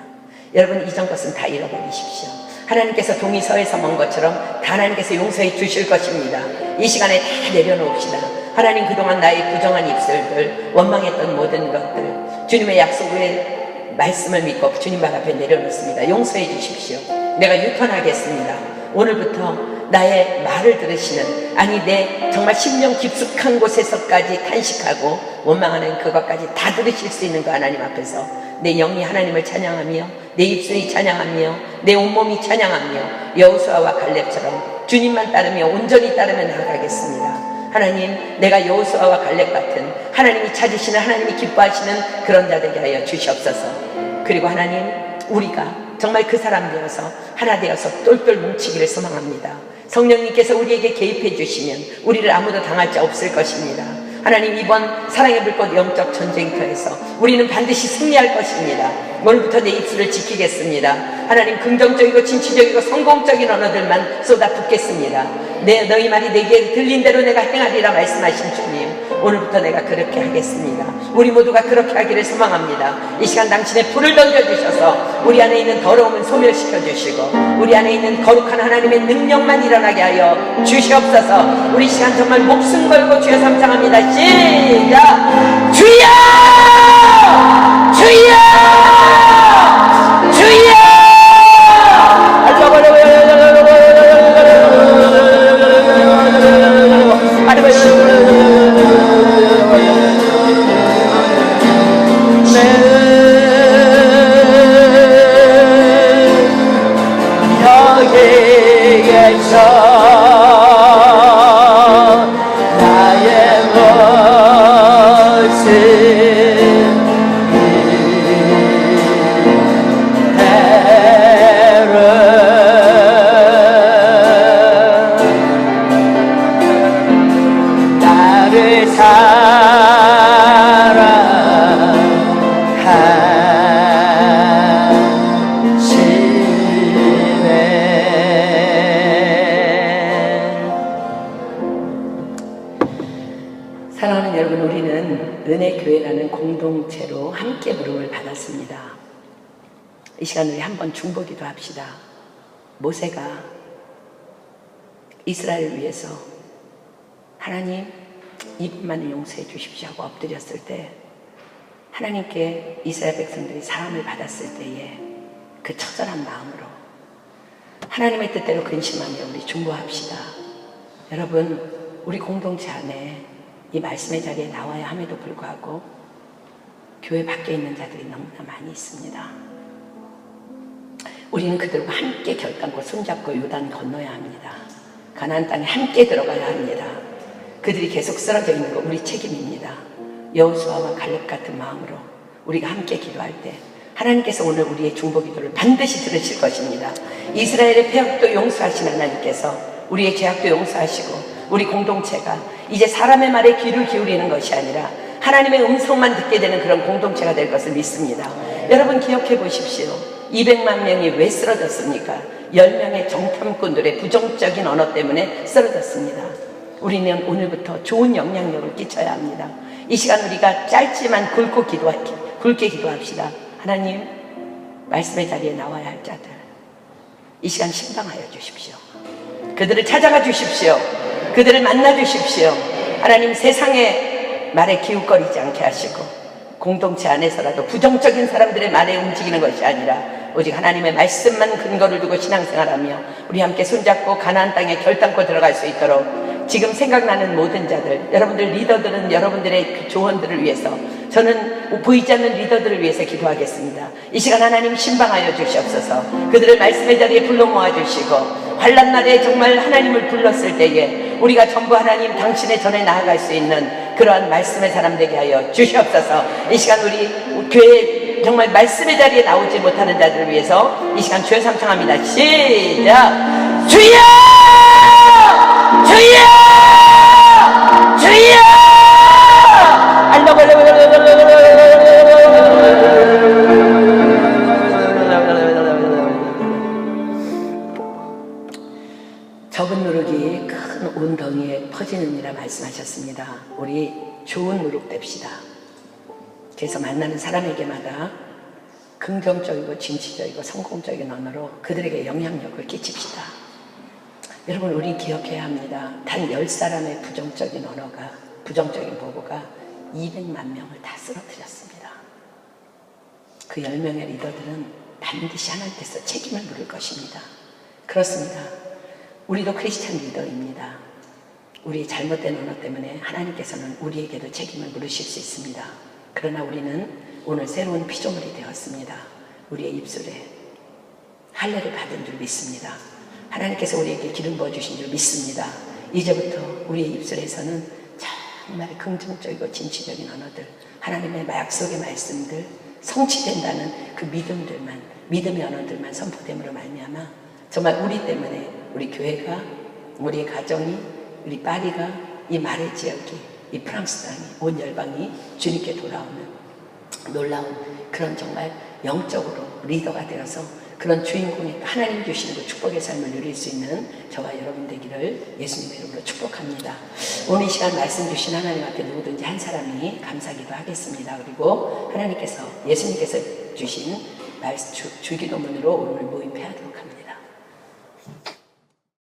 여러분, 이전 것은 다 잃어버리십시오. 하나님께서 동이 서에서 먼 것처럼 다 하나님께서 용서해 주실 것입니다. 이 시간에 다 내려놓읍시다. 하나님, 그동안 나의 부정한 입술들, 원망했던 모든 것들, 주님의 약속에 말씀을 믿고 주님 발 앞에 내려놓습니다. 용서해 주십시오. 내가 유턴하겠습니다. 오늘부터 나의 말을 들으시는, 아니 내 정말 심령 깊숙한 곳에서까지 탄식하고 원망하는 그것까지 다 들으실 수 있는 그 하나님 앞에서 내 영이 하나님을 찬양하며 내 입술이 찬양하며 내 온몸이 찬양하며 여호수아와 갈렙처럼 주님만 따르며 온전히 따르며 나아가겠습니다. 하나님, 내가 여호수아와 갈렙 같은 하나님이 찾으시는, 하나님이 기뻐하시는 그런 자 되게 하여 주시옵소서. 그리고 하나님, 우리가 정말 그 사람 되어서 하나 되어서 똘똘 뭉치기를 소망합니다. 성령님께서 우리에게 개입해 주시면 우리를 아무도 당할 자 없을 것입니다. 하나님, 이번 사랑의 불꽃 영적 전쟁터에서 우리는 반드시 승리할 것입니다. 오늘부터 내 입술을 지키겠습니다. 하나님, 긍정적이고 진취적이고 성공적인 언어들만 쏟아붓겠습니다. 너희 말이 내게 들린 대로 내가 행하리라 말씀하신 주님, 오늘부터 내가 그렇게 하겠습니다. 우리 모두가 그렇게 하기를 소망합니다. 이 시간 당신의 불을 던져주셔서 우리 안에 있는 더러움은 소멸시켜주시고 우리 안에 있는 거룩한 하나님의 능력만 일어나게 하여 주시옵소서. 우리 시간 정말 목숨 걸고 주여 삼창합니다. 시작! 주여! 주여! 주여! 사랑하는 여러분, 우리는 은혜교회라는 공동체로 함께 부름을 받았습니다. 이 시간 우리 한번 중보기도 합시다. 모세가 이스라엘을 위해서 하나님 이분만을 용서해 주십시오 하고 엎드렸을 때 하나님께 이스라엘 백성들이 사함을 받았을 때에 그 처절한 마음으로 하나님의 뜻대로 근심하며 우리 중보합시다. 여러분, 우리 공동체 안에 이 말씀의 자리에 나와야 함에도 불구하고 교회 밖에 있는 자들이 너무나 많이 있습니다. 우리는 그들과 함께 결단코 손잡고 요단 건너야 합니다. 가나안 땅에 함께 들어가야 합니다. 그들이 계속 쓰러져 있는 거 우리 책임입니다. 여호수아와 갈렙 같은 마음으로 우리가 함께 기도할 때 하나님께서 오늘 우리의 중보기도를 반드시 들으실 것입니다. 이스라엘의 폐역도 용서하신 하나님께서 우리의 죄악도 용서하시고 우리 공동체가 이제 사람의 말에 귀를 기울이는 것이 아니라 하나님의 음성만 듣게 되는 그런 공동체가 될 것을 믿습니다. 여러분 기억해 보십시오. 200만 명이 왜 쓰러졌습니까? 10명의 정탐꾼들의 부정적인 언어 때문에 쓰러졌습니다. 우리는 오늘부터 좋은 영향력을 끼쳐야 합니다. 이 시간 우리가 짧지만 굵게 기도합시다. 하나님, 말씀의 자리에 나와야 할 자들 이 시간 신방하여 주십시오. 그들을 찾아가 주십시오. 그들을 만나 주십시오. 하나님, 세상의 말에 기웃거리지 않게 하시고 공동체 안에서라도 부정적인 사람들의 말에 움직이는 것이 아니라 오직 하나님의 말씀만 근거를 두고 신앙생활하며 우리 함께 손잡고 가나안 땅에 결단코 들어갈 수 있도록 지금 생각나는 모든 자들, 여러분들 리더들은 여러분들의 그 조언들을 위해서, 저는 보이지 않는 리더들을 위해서 기도하겠습니다. 이 시간 하나님 신방하여 주시옵소서. 그들을 말씀의 자리에 불러 모아주시고 환난 날에 정말 하나님을 불렀을 때에 우리가 전부 하나님 당신의 전에 나아갈 수 있는 그러한 말씀의 사람 되게 하여 주시옵소서. 이 시간 우리 교회 정말 말씀의 자리에 나오지 못하는 자들을 위해서 이 시간 주여 삼창합니다. 시작! 주여! 주여! 주여! 적은 누룩이 큰 온덩이에 퍼지느니라 말씀하셨습니다. 우리 좋은 누룩 됩시다. 그래서 만나는 사람에게마다 긍정적이고 진취적이고 성공적인 언어로 그들에게 영향력을 끼칩시다. 여러분, 우리 기억해야 합니다. 단 10사람의 부정적인 언어가, 부정적인 보고가 200만 명을 다 쓰러뜨렸습니다. 그 10명의 리더들은 반드시 하나님께서 책임을 물을 것입니다. 그렇습니다. 우리도 크리스찬 리더입니다. 우리의 잘못된 언어 때문에 하나님께서는 우리에게도 책임을 물으실 수 있습니다. 그러나 우리는 오늘 새로운 피조물이 되었습니다. 우리의 입술에 할례를 받은 줄 믿습니다. 하나님께서 우리에게 기름 부어주신 줄 믿습니다. 이제부터 우리의 입술에서는 정말 긍정적이고 진취적인 언어들, 하나님의 약속의 말씀들, 성취된다는 그 믿음의 언어들만 선포됨으로 말미암아 정말 우리 때문에 우리 교회가, 우리 가정이, 우리 파리가, 이 마레 지역이, 이 프랑스 땅이, 온 열방이 주님께 돌아오는 놀라운 그런 정말 영적으로 리더가 되어서 그런 주인공의 하나님 주시는 그 축복의 삶을 누릴 수 있는 저와 여러분 되기를 예수님의 이름으로 축복합니다. 오늘 이 시간 말씀 주신 하나님 앞에 누구든지 한 사람이 감사기도 하겠습니다. 그리고 하나님께서, 예수님께서 주신 주기도문으로 오늘 모임해야